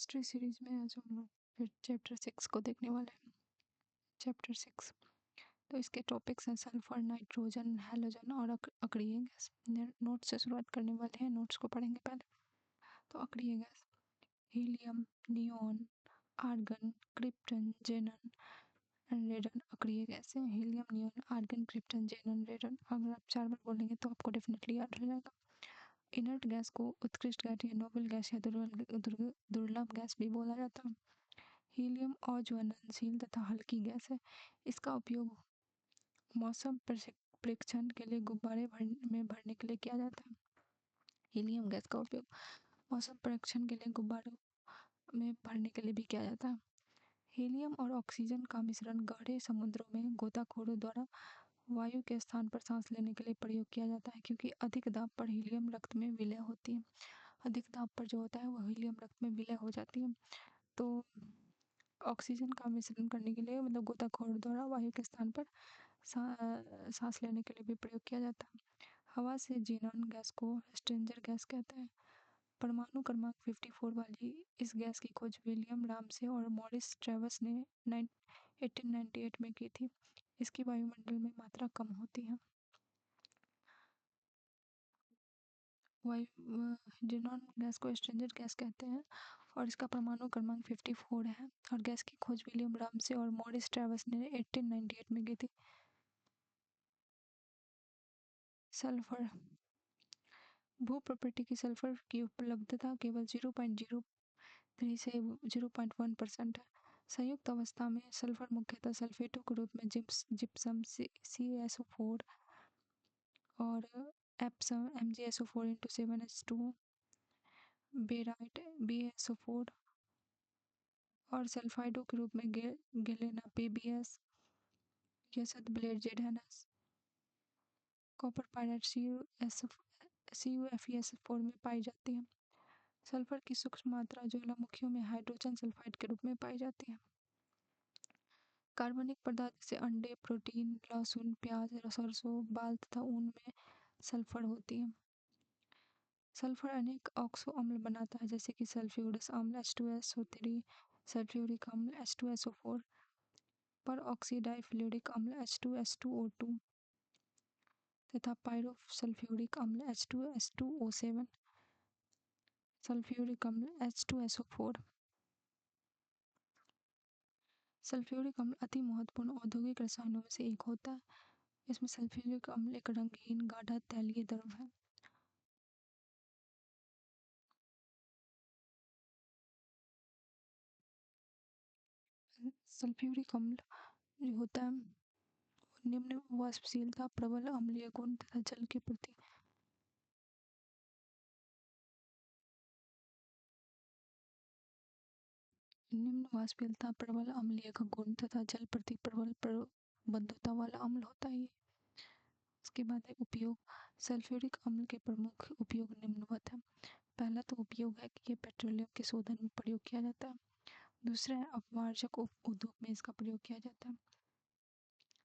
History series में आज हम लोग फिर चैप्टर 6 को देखने वाले हैं। चैप्टर 6 तो इसके टॉपिक्स हैं सल्फर, नाइट्रोजन, हैलोजन और अक्रिय गैस। नोट्स से शुरुआत करने वाले हैं, नोट्स को पढ़ेंगे पहले। तो अक्रिय gas helium, neon, argon, krypton, xenon and radon अक्रिय गैस है। Helium, neon, argon, krypton, xenon, radon अगर आप 4 बार बोलेंगे तो आपको डेफिनेटली याद हो जाएगा। इनर्ट गैस को उत्कृष्ट गैस या नोबल गैस या दुर्लभ गैस भी बोला जाता है। हीलियम अज्वलनशील तथा हल्की गैस है। इसका उपयोग मौसम परीक्षण के लिए गुब्बारे में भरने के लिए किया जाता है। हीलियम गैस का उपयोग मौसम परीक्षण के लिए गुब्बारों में भरने के लिए भी किया जाता है। हीलियम और ऑक्सीजन का मिश्रण गहरे समुद्रों में गोताखोरों द्वारा वायु के स्थान पर सांस लेने के लिए प्रयोग किया जाता है, क्योंकि अधिक दाब पर हीलियम रक्त में विलय होती है। अधिक दाब पर जो होता है वो हीलियम रक्त में विलय हो जाती है। तो ऑक्सीजन का मिश्रण करने के लिए मतलब गोताखोर द्वारा वायु के स्थान पर सांस लेने के लिए भी प्रयोग किया जाता है। हवा से जीनॉन गैस को स्ट्रेंजर गैस कहते हैं। परमाणु क्रमांक 54 वाली इस गैस की खोज विलियम रामसे और मॉरिस ट्रेवस ने 1898 में की थी। इसकी वायुमंडल में मात्रा कम होती है। जीनॉन गैस को स्ट्रेंजर गैस कहते हैं और इसका परमाणु क्रमांक 54 है और गैस की खोज विलियम रामसे और मॉरिस ट्रेवस ने 1898 में की थी। सल्फर भू प्रॉपर्टी की सल्फर की उपलब्धता केवल 0.03 से 0.1% है। संयुक्त अवस्था में सल्फर मुख्यतः सल्फेटों के रूप में जिप्सम CaSO4 और Epsom MgSO4 × 7H2 barite BaSO4 और सल्फाइडों के रूप में गेलेना PbS यसद blende ZnS copper pyrite CuFeS4 में पाई जाती है। सल्फर की सूक्ष्म मात्रा ज्वालामुखियों में हाइड्रोजन सल्फाइड के रूप में पाई जाती है। कार्बनिक पदार्थ जैसे अंडे, प्रोटीन, लहसुन, प्याज, सरसों, बाल तथा ऊन में सल्फर होती है। सल्फर अनेक ऑक्सो अम्ल बनाता है, जैसे कि सल्फ्यूरस अम्ल H2SO3, सल्फ्यूरिक अम्ल H2SO4, पर ऑक्सीडाइफ्लूरिक अम्ल H2S2O2 तथा पायरोसल्फ्यूरिक अम्ल H2S2O7, सल्फ्यूरिक अम्ल H2SO4। सल्फ्यूरिक अम्ल अति महत्वपूर्ण औद्योगिक रसायनों में से एक होता है। इसमें सल्फ्यूरिक अम्ल एक रंगहीन गाढ़ा तैलीय द्रव है। सल्फ्यूरिक अम्ल जो होता है निम्न वाष्पशीलता, प्रबल अम्लीय गुण तथा जल के प्रति निम्न वाष्पशीलता, प्रबल अम्लीय का गुण तथा जल प्रति प्रबल बंधुता वाला अम्ल होता है। इसके बाद है उपयोग। सल्फ्यूरिक अम्ल के प्रमुख उपयोग निम्नवत है। पहला तो उपयोग है कि ये पेट्रोलियम के शोधन में प्रयोग किया जाता है। दूसरा है अपवार्जक उद्योग में इसका प्रयोग किया जाता है।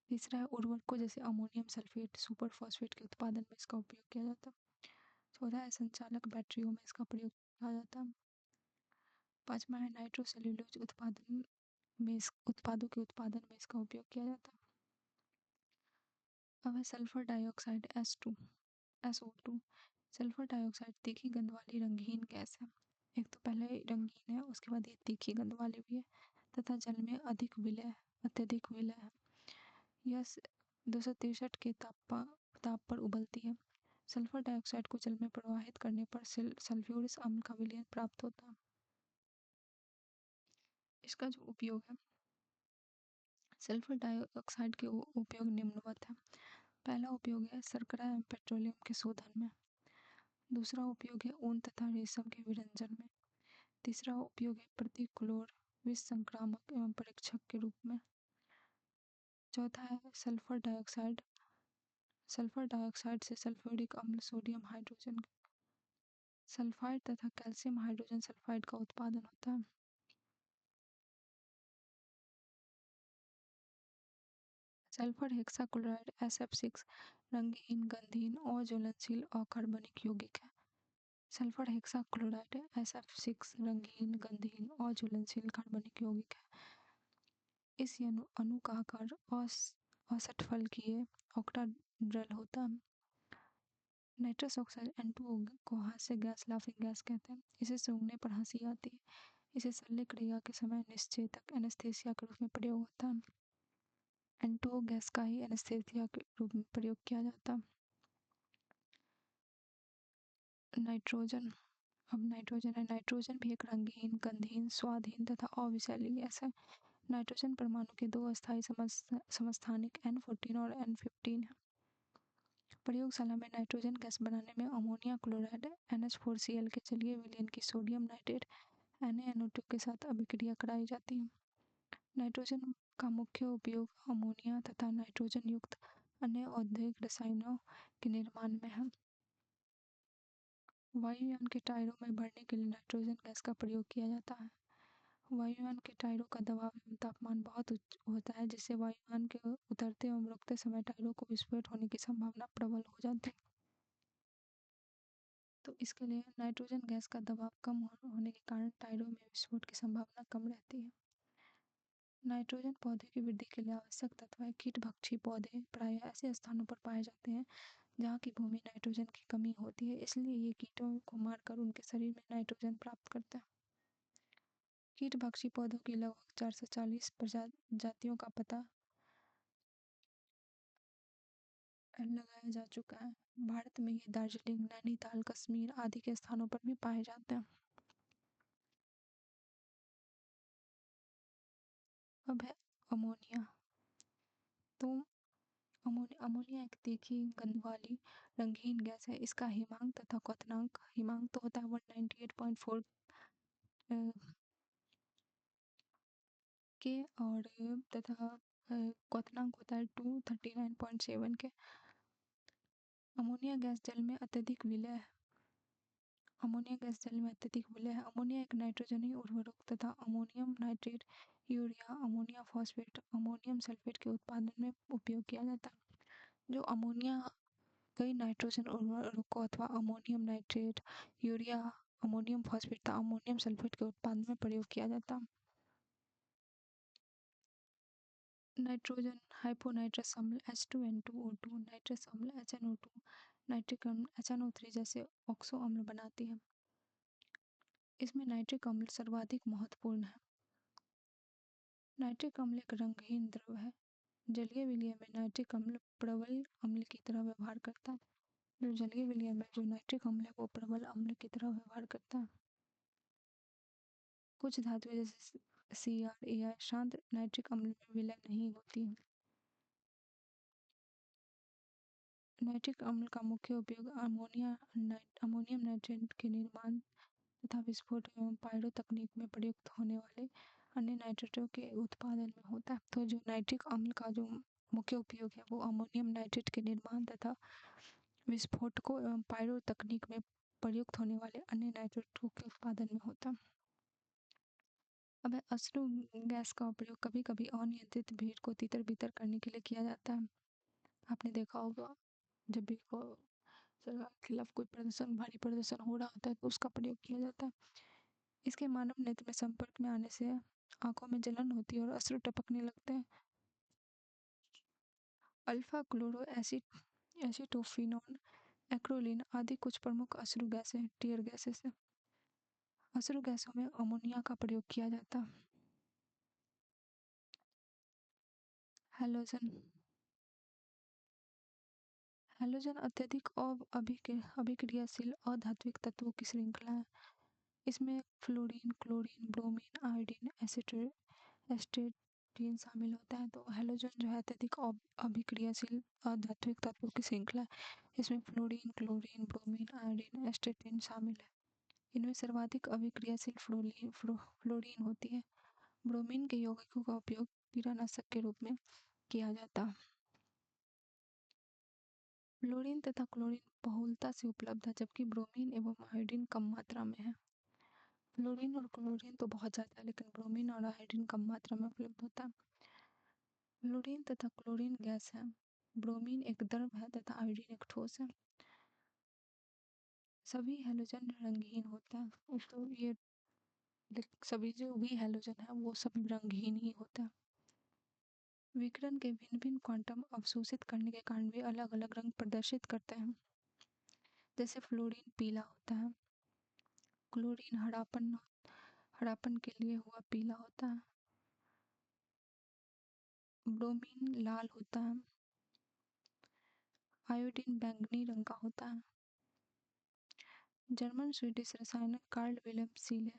तीसरा है उर्वरकों जैसे अमोनियम सल्फेट, सुपर फॉस्फेट के उत्पादन में इसका उपयोग किया जाता है। चौथा है संचालक बैटरियों में इसका प्रयोग किया जाता है। पांचवा है नाइट्रोसेल्यूलोज उत्पादों के उत्पादन में इसका उपयोग किया जाता है। अब है sulphur dioxide SO2। Sulphur dioxide तीखी गंध वाली रंगहीन गैस है। एक तो पहले ही रंगीन है, उसके बाद ये तीखी गंध वाली भी है तथा जल में अत्यधिक विलय है। यह 263 के ताप पर उबलती है। सल्फर डाइऑक्साइड को जल में प्रवाहित करने पर सल्फ्यूरिक अम्ल का विलयन प्राप्त होता है। इसका जो उपयोग है सल्फर डाइऑक्साइड के उपयोग निम्नवत है। पहला उपयोग है शर्करा एवं पेट्रोलियम के शोधन में। दूसरा उपयोग है ऊन तथा रेशम के विरंजन में। तीसरा उपयोग है प्रतिक्लोर विष संक्रामक एवं परीक्षक के रूप में। चौथा है सल्फर डाइऑक्साइड से सल्फ्यूरिक अम्ल, सोडियम हाइड्रोजन सल्फाइड तथा कैल्शियम हाइड्रोजन सल्फाइड का उत्पादन होता है। सल्फर हेक्साक्लोराइड SF6 रंगहीन, गंधहीन, अज्वलनशील, अकार्बनिक यौगिक है। सल्फर हेक्साक्लोराइड SF6 रंगहीन, गंधहीन और ज्वलनशील कार्बनिक यौगिक है। इस अणु का आकार औसत ऑक्टाड्रल होता है। नाइट्रस ऑक्साइड N2O को हास्य गैस, लाफिंग गैस कहते हैं। इसे सूंघने पर हंसी आती है। इसे शल्य क्रिया के समय निश्चेतक एनेस्थीसिया के रूप में प्रयोग होता है। N2O गैस का ही एनेस्थीसिया के रूप में प्रयोग किया जाता है। नाइट्रोजन। अब नाइट्रोजन है। नाइट्रोजन भी एक रंगहीन, गंधहीन, स्वादहीन तथा अविषैली गैस है। नाइट्रोजन परमाणु के दो अस्थायी समस्थानिक N14 और N15 है। प्रयोगशाला में नाइट्रोजन गैस बनाने में अमोनिया क्लोराइड NH4Cl के जलीय विलयन की सोडियम नाइट्रेट NaNO2 के साथ अभिक्रिया कराई जाती है। नाइट्रोजन का मुख्य उपयोग अमोनिया तथा नाइट्रोजन युक्त अन्य औद्योगिक रसायनों के निर्माण में है। वायुयान के टायरों में भरने के लिए नाइट्रोजन गैस का प्रयोग किया जाता है। वायुयान के टायरों का दबाव एवं तापमान बहुत उच्च होता है, जिससे वायुयान के उतरते एवं रुकते समय टायरों को विस्फोट होने की संभावना प्रबल हो जाती है। तो इसके लिए नाइट्रोजन गैस का दबाव कम होने के कारण टायरों में विस्फोट की संभावना कम रहती है। नाइट्रोजन पौधे की वृद्धि के लिए आवश्यक तत्व है। कीटभक्षी पौधे प्रायः ऐसे स्थानों पर पाए जाते हैं जहाँ की भूमि नाइट्रोजन की कमी होती है, इसलिए ये कीटों को मारकर उनके शरीर में नाइट्रोजन प्राप्त करते हैं। कीटभक्षी पौधों की लगभग 440 प्रजातियों का पता लगाया जा चुका है। भारत में ये दार्जिलिंग, नैनीताल, कश्मीर आदि के स्थानों पर भी पाए जाते हैं। अब है अमोनिया। तो अमोनिया एक तीखी गंध वाली रंगहीन गैस है। इसका हिमांक तथा क्वथनांक, हिमांक तो होता है 198.4 के और तथा क्वथनांक होता है 239.7 के। अमोनिया गैस जल में अत्यधिक विलय है। अमोनिया गैस जल में अत्यधिक विलय है। अमोनिया एक नाइट्रोजनी उर्वरक तथा ammonium nitrate, urea, ammonia phosphate, ammonium sulphate के उत्पादन में उपयोग किया जाता है। जो अमोनिया कई नाइट्रोजन उर्वरकों अथवा ammonium nitrate, urea, ammonium phosphate तथा अमोनियम सल्फेट के उत्पादन में प्रयोग किया जाता है। नाइट्रोजन हाइपोनाइट्रस अम्ल H2N2O2, नाइट्रस अम्ल HNO2, नाइट्रिक अम्ल HNO3 जैसे ऑक्सो अम्ल बनाती है। इसमें नाइट्रिक अम्ल सर्वाधिक महत्वपूर्ण है। नाइट्रिक अम्ल एक रंगहीन द्रव है। जलीय विलयन में नाइट्रिक अम्ल प्रबल अम्ल की तरह व्यवहार करता है। जो जलीय विलयन में जो नाइट्रिक अम्ल है वो प्रबल अम्ल की तरह व्यवहार करता है। कुछ धातुएं जैसे CrAl शांत नाइट्रिक अम्ल में विलय नहीं होती है। नाइट्रिक अम्ल का मुख्य उपयोग अमोनियम नाइट्रेट के निर्माण तथा विस्फोट एवं पायरो तकनीक में प्रयुक्त होने वाले अन्य नाइट्रेटों के उत्पादन में होता है। तो जो नाइट्रिक अम्ल का जो मुख्य उपयोग है वो अमोनियम नाइट्रेट के निर्माण तथा विस्फोटकों एवं पायरो तकनीक में प्रयुक्त होने वाले अन्य नाइट्रेटों के उत्पादन में होता है। अब अश्रु गैस का प्रयोग कभी कभी अनियंत्रित भीड़ को तितर बितर करने के लिए किया जाता है। आपने देखा होगा जब भी सरकार के खिलाफ कोई प्रदर्शन, भारी प्रदर्शन हो रहा होता है तो उसका प्रयोग किया जाता है। इसके मानव नेत्र में संपर्क में आने से आंखों में जलन होती है और अश्रु टपकने लगते हैं। Alpha chloro acid, acetophenone, acrolein आदि कुछ प्रमुख अश्रु गैसें टीयर गैसेस हैं। अश्रु गैसों में अमोनिया का प्रयोग किया जाता है। हैलोजन। हैलोजन अत्यधिक अभिक्रियाशील अधात्विक तत्वों की श्रृंखला है। इसमें फ्लोरीन, क्लोरीन, ब्रोमीन, आयोडीन, एस्टेटीन शामिल होता है। तो हैलोजन जो है अत्यधिक अभिक्रियाशील अधात्विक तत्वों की श्रृंखला है। इसमें फ्लोरीन, क्लोरीन, ब्रोमीन, आयोडीन, एस्टेटीन शामिल है। इनमें सर्वाधिक अभिक्रियाशील फ्लोरीन होती है। ब्रोमीन के यौगिकों का उपयोग कीटनाशक के रूप में किया जाता है। फ्लोरीन तथा क्लोरीन बहुलता से उपलब्ध है, जबकि ब्रोमीन एवं आयोडीन कम मात्रा में है। फ्लोरीन और क्लोरीन तो बहुत ज़्यादा है, लेकिन ब्रोमीन और आयोडीन कम मात्रा में उपलब्ध होता है। फ्लोरीन तथा क्लोरीन गैस है। ब्रोमीन एक द्रव है तथा आयोडीन एक ठोस है। सभी हैलोजन रंगहीन होता है, तो ये सभी जो भी हैलोजन है वो सब रंगहीन ही होता है। विकिरण के भिन्न भिन्न क्वांटम अवशोषित करने के कारण भी अलग अलग रंग प्रदर्शित करते हैं। जैसे फ्लोरीन पीला होता है, क्लोरीन हरापन हरापन के लिए हुआ पीला होता है, ब्रोमीन लाल होता है, आयोडीन बैंगनी रंग का होता है। जर्मन स्वीडिश रसायनज्ञ कार्ल विलियम सीले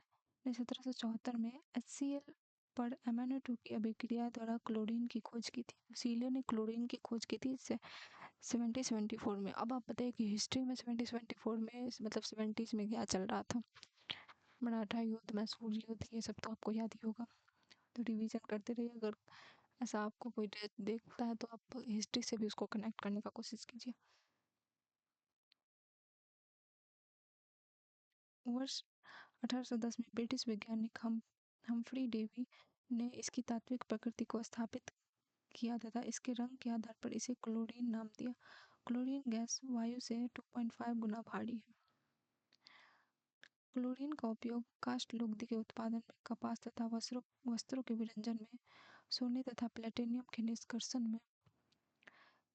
ने 1774 में HCl पर MnO2 की अभिक्रिया द्वारा क्लोरीन की खोज की थी। सीले ने क्लोरीन की खोज की थी 1774 में। अब आप बताइए कि हिस्ट्री में 1774 में मतलब 70s में क्या चल रहा था। मराठा युद्ध, मैसूर युद्ध, ये सब तो आपको याद ही होगा। तो रिवीजन करते रहिए। अगर ऐसा आपको कोई देखता है तो आप हिस्ट्री से भी उसको कनेक्ट करने का कोशिश कीजिए। वर्ष 1810 में ब्रिटिश वैज्ञानिक हम्फ्री डेवी ने इसकी तात्विक प्रकृति को स्थापित किया तथा इसके रंग के आधार पर इसे क्लोरीन नाम दिया। क्लोरीन गैस वायु से 2.5 गुना भारी है। क्लोरीन का उपयोग काष्ठ लुगदी के उत्पादन में, कपास तथा वस्त्रों के विरंजन में, सोने तथा प्लेटिनियम के निष्कर्षण में,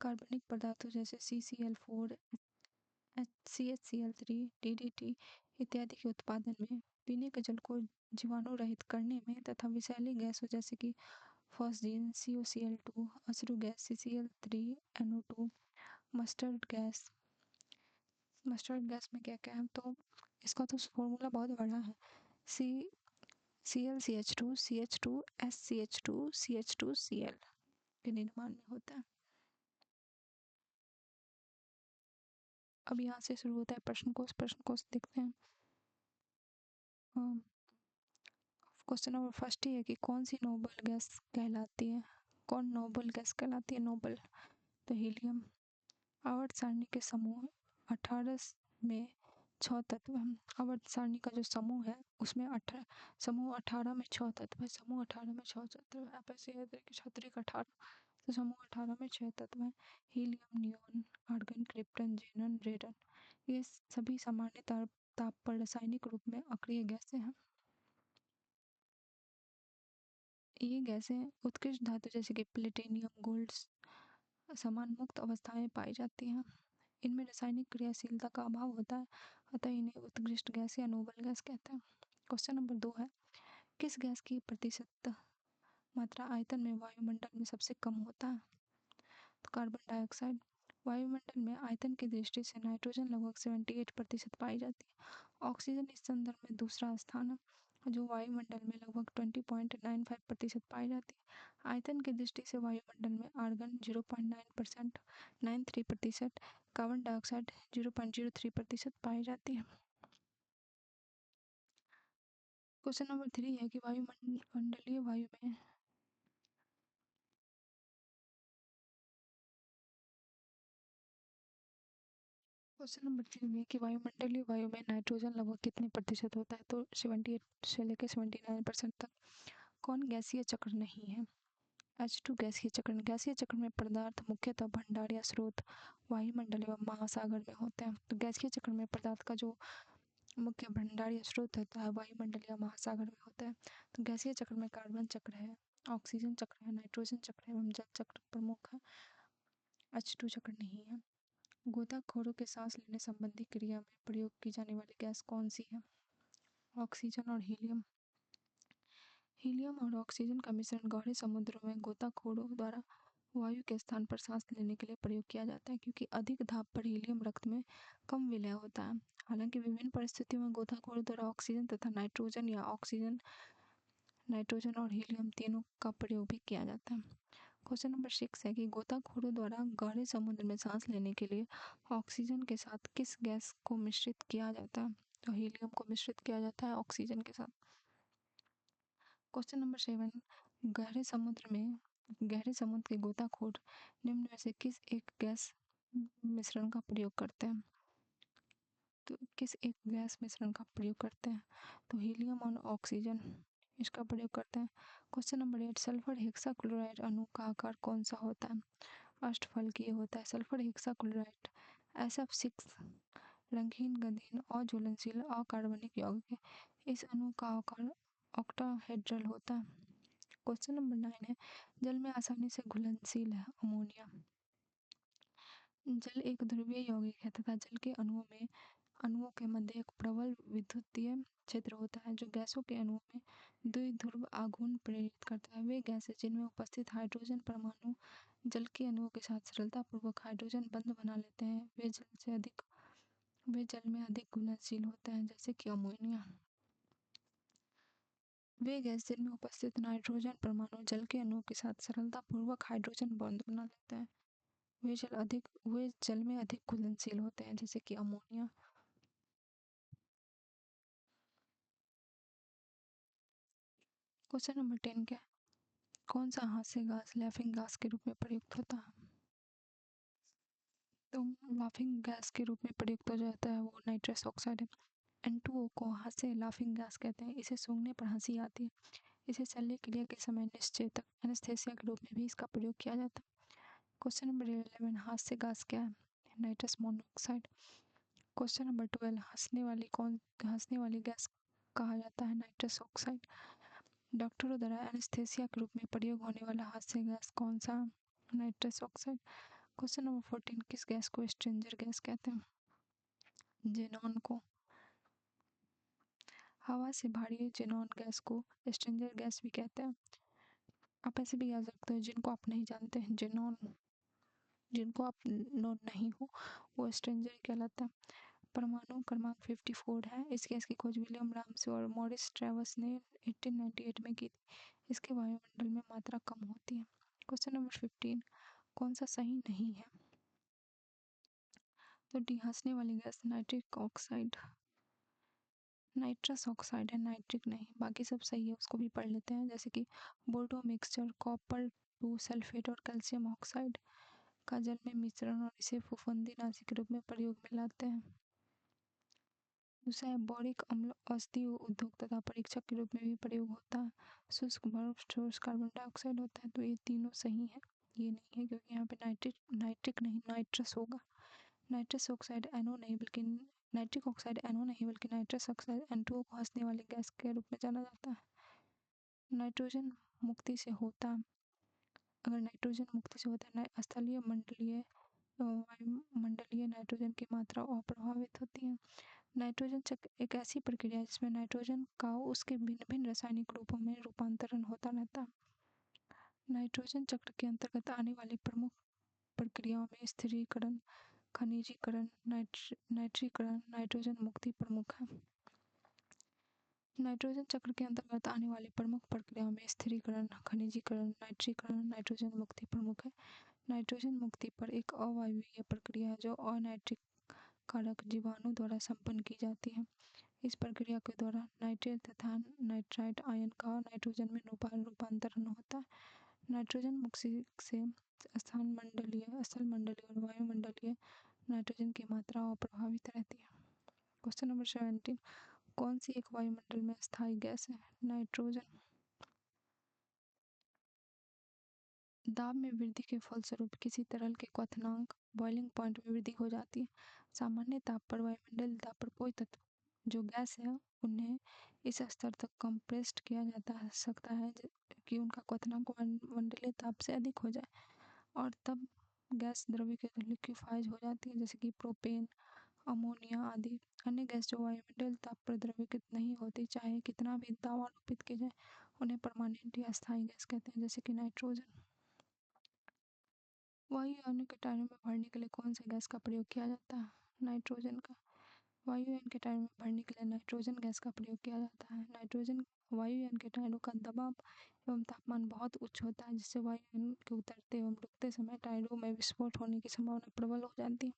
कार्बनिक पदार्थों जैसे CCl4, CHCl3, DDT इत्यादि के उत्पादन में, पीने के जल को जीवाणु रहित करने में तथा विषैली गैसों जैसे कि फॉस्जीन COCl2, अश्रु gas CCl3NO2, mustard gas mustard gas में क्या क्या है, तो इसका तो फॉर्मूला बहुत बड़ा है। सी ClCH2 CH2 SCH2 CH2Cl के निर्माण में होता है। अब यहाँ से शुरू होता है प्रश्न कोश देखते हैं। क्वेश्चन नंबर फर्स्ट ही है कि कौन सी नोबल गैस कहलाती है। कौन नोबल गैस कहलाती है? नोबल तो हीलियम। आवर्त सारणी के समूह 18 में 6 तत्व हैं। आवर्त सारणी का जो समूह है उसमें समूह 18 में 6 तत्व है। समूह 18 में 6 तत्व है। आप ऐसे याद रखिए, क्षत्रिक 18, तो समूह 18 में 6 तत्व हैं। Helium, neon, argon, krypton, xenon, रेडन, ये सभी सामान्य ताप पर रासायनिक रूप में अक्रिय गैसें हैं। ये गैसें उत्कृष्ट धातु जैसे कि प्लेटिनियम, गोल्ड समान मुक्त अवस्था में पाई जाती हैं। इनमें रासायनिक क्रियाशीलता का अभाव होता है, अतः इन्हें उत्कृष्ट गैस या नोबल गैस कहते हैं। क्वेश्चन नंबर 2 है, किस गैस की प्रतिशत मात्रा आयतन में वायुमंडल में सबसे कम होता है? तो कार्बन डाइऑक्साइड। वायुमंडल में आयतन की दृष्टि से नाइट्रोजन लगभग 78% पाई जाती है। ऑक्सीजन इस संदर्भ में दूसरा स्थान है, जो वायुमंडल में लगभग 20.95% पाई जाती है। आयतन की दृष्टि से वायुमंडल में आर्गन 0.9% 93%, कार्बन डाइऑक्साइड 0.03% पाई जाती है। क्वेश्चन नंबर 3 है कि वायुमंडलीय वायु में क्वेश्चन नंबर 3 में कि वायुमंडलीय वायु में नाइट्रोजन लगभग कितने प्रतिशत होता है? तो 78 से लेकर 79% तक। कौन गैसीय चक्र नहीं है? H2 गैसीय चक्र। गैसीय चक्र में पदार्थ मुख्यतः भंडार या स्रोत वायुमंडल एवं महासागर में होते हैं। तो गैसीय चक्र में पदार्थ का जो मुख्य भंडार या स्रोत होता है वायुमंडल या महासागर में होता है। तो गैसीय चक्र में कार्बन चक्र है, ऑक्सीजन चक्र है, नाइट्रोजन चक्र है एवं जल चक्र प्रमुख है। H2 चक्र नहीं है। गोताखोरों के सांस लेने संबंधी क्रिया में प्रयोग की जाने वाली गैस कौन सी है? ऑक्सीजन और हीलियम। हीलियम और ऑक्सीजन का मिश्रण गहरे समुद्रों में गोताखोरों द्वारा वायु के स्थान पर सांस लेने के लिए प्रयोग किया जाता है, क्योंकि अधिक दाब पर हीलियम रक्त में कम विलय होता है। हालांकि विभिन्न परिस्थितियों में गोताखोरों द्वारा ऑक्सीजन तथा नाइट्रोजन या ऑक्सीजन, नाइट्रोजन और हीलियम तीनों का प्रयोग भी किया जाता है। क्वेश्चन नंबर 6 है कि गोताखोरों द्वारा गहरे समुद्र में सांस लेने के लिए ऑक्सीजन के साथ किस गैस को मिश्रित किया जाता है? तो हीलियम को मिश्रित किया जाता है ऑक्सीजन के साथ। क्वेश्चन नंबर 7, गहरे समुद्र के गोताखोर निम्न में से किस एक गैस मिश्रण का प्रयोग करते हैं? तो किस एक गैस मिश्रण का प्रयोग करते हैं? तो हीलियम और ऑक्सीजन इसका प्रयोग करते हैं। क्वेश्चन नंबर 8, सल्फर हेक्साक्लोराइड अणु का आकार कौन सा होता है? अष्टफलकीय होता है। सल्फर हेक्साक्लोराइड SF6 रंगहीन, गंधहीन, अज्वलनशील, अकार्बनिक यौगिक है। इस अणु का आकार ऑक्टाहेड्रल होता है। क्वेश्चन नंबर 9 है, जल में आसानी से घुलनशील है अमोनिया। जल एक ध्रुवीय यौगिक है तथा जल के अणुओं के मध्य एक प्रबल विद्युतीय क्षेत्र होता है जो गैसों के अणुओं में द्विध्रुव आघूर्ण प्रेरित करता है। वे गैसें जिनमें उपस्थित हाइड्रोजन परमाणु जल के अणुओं के साथ सरलतापूर्वक हाइड्रोजन बंध बना लेते हैं, वे जल में अधिक घुलनशील होते हैं, जैसे कि अमोनिया। वे गैस जिनमें उपस्थित नाइट्रोजन परमाणु जल के अणुओं के साथ सरलतापूर्वक हाइड्रोजन बॉन्ड बना लेते हैं, वे जल में अधिक घुलनशील होते हैं, जैसे कि अमोनिया। क्वेश्चन नंबर 10 क्या है? कौन सा हास्य गैस लाफिंग गैस के रूप में प्रयुक्त होता है? तो लाफिंग गैस के रूप में प्रयुक्त हो जाता है वो नाइट्रस ऑक्साइड है। N2O को हास्य लाफिंग गैस कहते हैं। इसे सूंघने पर हंसी आती है। इसे शल्य क्रिया के समय निश्चेतक एनेस्थेसिया के रूप में भी इसका प्रयोग किया जाता है। क्वेश्चन नंबर 11, हास्य गैस क्या है? Nitrous monoxide. क्वेश्चन नंबर 12, हंसने वाली गैस कहा जाता है नाइट्रस ऑक्साइड। डॉक्टरों द्वारा एनेस्थेसिया के रूप में प्रयोग होने वाला हास्य गैस कौन सा? Nitrous oxide. क्वेश्चन नंबर 14, किस गैस को स्ट्रेंजर गैस कहते हैं? जेनॉन को। हवा से भारी जेनॉन गैस को स्ट्रेंजर गैस भी कहते हैं। आप ऐसे भी याद रखते हो, जिनको आप नहीं जानते हैं जेनॉन, जिनको आप नोन नहीं हो, वो स्ट्रेंजर कहलाता है। परमाणु क्रमांक 54 है। इस गैस की खोज विलियम रामसे और मॉरिस ट्रेवर्स ने 1898 में की थी। इसके वायुमंडल में मात्रा कम होती है। क्वेश्चन नंबर 15, कौन सा सही नहीं है? तो डी, हंसने वाली gas nitric oxide, nitrous oxide है, नाइट्रिक नहीं। बाकी सब सही है, उसको भी पढ़ लेते हैं, जैसे कि बोर्डो मिक्सचर, कॉपर 2 सल्फेट और कैल्शियम ऑक्साइड का जल में मिश्रण और इसे फफूंदी नाशी के रूप में प्रयोग में लाते हैं। दूसरा है बोरिक अम्ल औषधि उद्योग तथा परीक्षक के रूप में भी प्रयोग होता है। शुष्क बर्फ ठोस कार्बन डाइऑक्साइड होता है। तो ये तीनों सही है, ये नहीं है क्योंकि यहाँ पे नाइट्रिक नहीं नाइट्रस होगा। नाइट्रस ऑक्साइड एनओ नहीं बल्कि नाइट्रिक ऑक्साइड एनओ नहीं बल्कि नाइट्रस ऑक्साइड N2O को हंसने वाली गैस के रूप में जाना जाता है। नाइट्रोजन मुक्ति से होता अगर नाइट्रोजन मुक्ति से होता है स्थलीय वायुमंडलीय नाइट्रोजन की मात्रा अप्रभावित होती है। नाइट्रोजन चक्र एक ऐसी प्रक्रिया है जिसमें नाइट्रोजन का उसके भिन्न भिन्न रासायनिक रूपों में रूपांतरण होता रहता है। नाइट्रोजन चक्र के अंतर्गत आने वाली प्रमुख प्रक्रियाओं में स्थिरीकरण, खनिजीकरण, नाइट्रीकरण, नाइट्रोजन मुक्ति प्रमुख है। नाइट्रोजन चक्र के अंतर्गत आने वाली प्रमुख प्रक्रियाओं में स्थिरीकरण, खनिजीकरण, नाइट्रीकरण, नाइट्रोजन मुक्ति प्रमुख है। नाइट्रोजन मुक्ति पर एक अवायवीय प्रक्रिया है जो अनाइट्रिक कारक जीवाणु द्वारा संपन्न की जाती है। इस प्रक्रिया के दौरान नाइट्रेट तथा नाइट्राइट आयन का नाइट्रोजन में रूपांतरण होता है। नाइट्रोजन मुक्ति से स्थलमंडलीय और वायुमंडलीय नाइट्रोजन की मात्रा अप्रभावित रहती है। क्वेश्चन नंबर 17, कौन सी एक वायुमंडल में स्थायी गैस है? नाइट्रोजन। दाब में वृद्धि के फलस्वरूप किसी तरल के क्वथनांक बॉइलिंग पॉइंट में वृद्धि हो जाती है। सामान्य ताप पर वायुमंडलीय दाब पर कोई तत्व जो गैस है उन्हें इस स्तर तक कंप्रेस्ड किया जाता सकता है कि उनका क्वथनांक वायुमंडलीय ताप से अधिक हो जाए और तब गैस द्रवीकृत लिक्विफाइज हो जाती है, जैसे कि प्रोपेन, अमोनिया आदि। अन्य गैस जो वायुमंडलीय ताप पर द्रवीकृत नहीं होती, चाहे कितना भी दाब आरोपित किया जाए, उन्हें परमानेंट या अस्थायी गैस कहते हैं, जैसे कि नाइट्रोजन। वायुयानों के टायरों में भरने के लिए कौन सी गैस का प्रयोग किया जाता है? नाइट्रोजन का। वायुयान के टायरों में भरने के लिए नाइट्रोजन गैस का प्रयोग किया जाता है। नाइट्रोजन वायुयान के टायरों का दबाव एवं तापमान बहुत उच्च होता है, जिससे वायुयान के उतरते एवं रुकते समय टायरों में विस्फोट होने की संभावना प्रबल हो जाती है।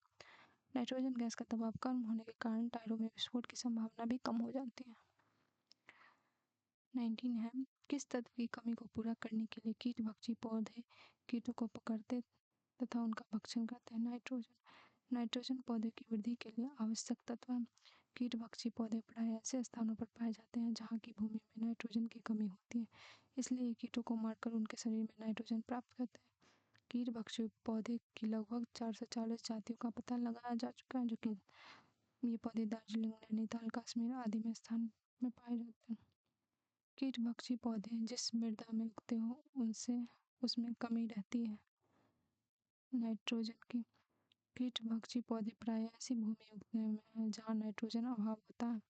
नाइट्रोजन गैस का दबाव कम होने के कारण टायरों में विस्फोट की संभावना भी कम हो जाती है। 19 है, किस तत्व की कमी को पूरा करने के लिए कीट भक्षी पौधे कीटों को पकड़ते तथा उनका भक्षण करते हैं? नाइट्रोजन। नाइट्रोजन पौधे की वृद्धि के लिए आवश्यक तत्व है। कीट भक्षी पौधे प्रायः ऐसे स्थानों पर पाए जाते हैं जहाँ की भूमि में नाइट्रोजन की कमी होती है, इसलिए ये कीटों को मारकर उनके शरीर में नाइट्रोजन प्राप्त करते हैं। कीट भक्षी पौधे की लगभग 440 जातियों का पता लगाया जा चुका है, जो कि ये पौधे दार्जिलिंग, नैनीताल, कश्मीर आदि में स्थान में पाए जाते हैं। कीट भक्षी पौधे जिस मृदा में उगते हो उनसे उसमें कमी रहती है नाइट्रोजन की। कीट भक्षी पौधे प्रायः ऐसी भूमि उगते हैं जहाँ नाइट्रोजन अभाव होता है।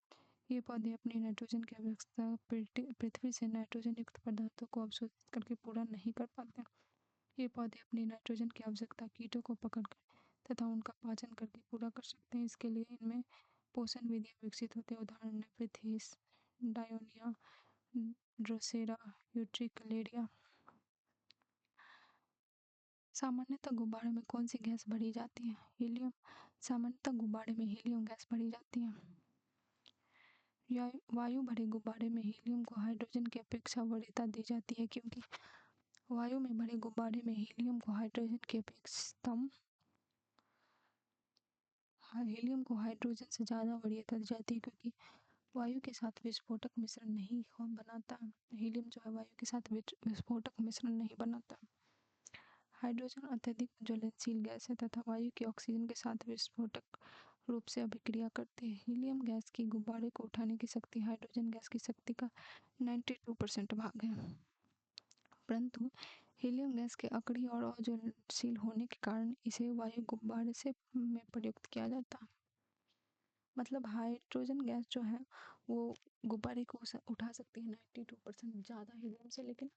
ये पौधे अपनी नाइट्रोजन की आवश्यकता पृथ्वी से नाइट्रोजन युक्त पदार्थों को अवशोषित करके पूरा नहीं कर पाते। ये पौधे अपनी नाइट्रोजन की आवश्यकता कीटों को पकड़कर तथा उनका पाचन करके पूरा कर सकते हैं। इसके लिए इनमें पोषण विधियाँ विकसित होती हैं। उदाहरण है प्रिथिस, डायोनिया, ड्रोसेरा, यूट्रिकुलेरिया। सामान्यतः गुब्बारे में कौन सी गैस भरी जाती है? हीलियम। सामान्यतः गुब्बारे में हीलियम गैस भरी जाती है। वायु भरे गुब्बारे में हीलियम को हाइड्रोजन की अपेक्षा वरीयता दी जाती है क्योंकि वायु में भरे गुब्बारे में हीलियम को हाइड्रोजन की अपेक्षा हीलियम को हाइड्रोजन से ज़्यादा वरीयता दी जाती है क्योंकि वायु के साथ विस्फोटक मिश्रण नहीं बनाता। हीलियम जो है वायु के साथ विस्फोटक मिश्रण नहीं बनाता। हाइड्रोजन अत्यधिक ज्वलनशील गैस है तथा वायु की ऑक्सीजन के साथ विस्फोटक रूप से अभिक्रिया करती है। हीलियम गैस की गुब्बारे को उठाने की शक्ति हाइड्रोजन गैस की शक्ति का 92% भाग है। परंतु हीलियम गैस के अकड़ी और अज्वलनशील होने के कारण इसे वायु गुब्बारे से में प्रयुक्त किया जाता है। मतलब हाइड्रोजन गैस जो है वो गुब्बारे को उठा सकती है 92% ज़्यादा हीलियम से, लेकिन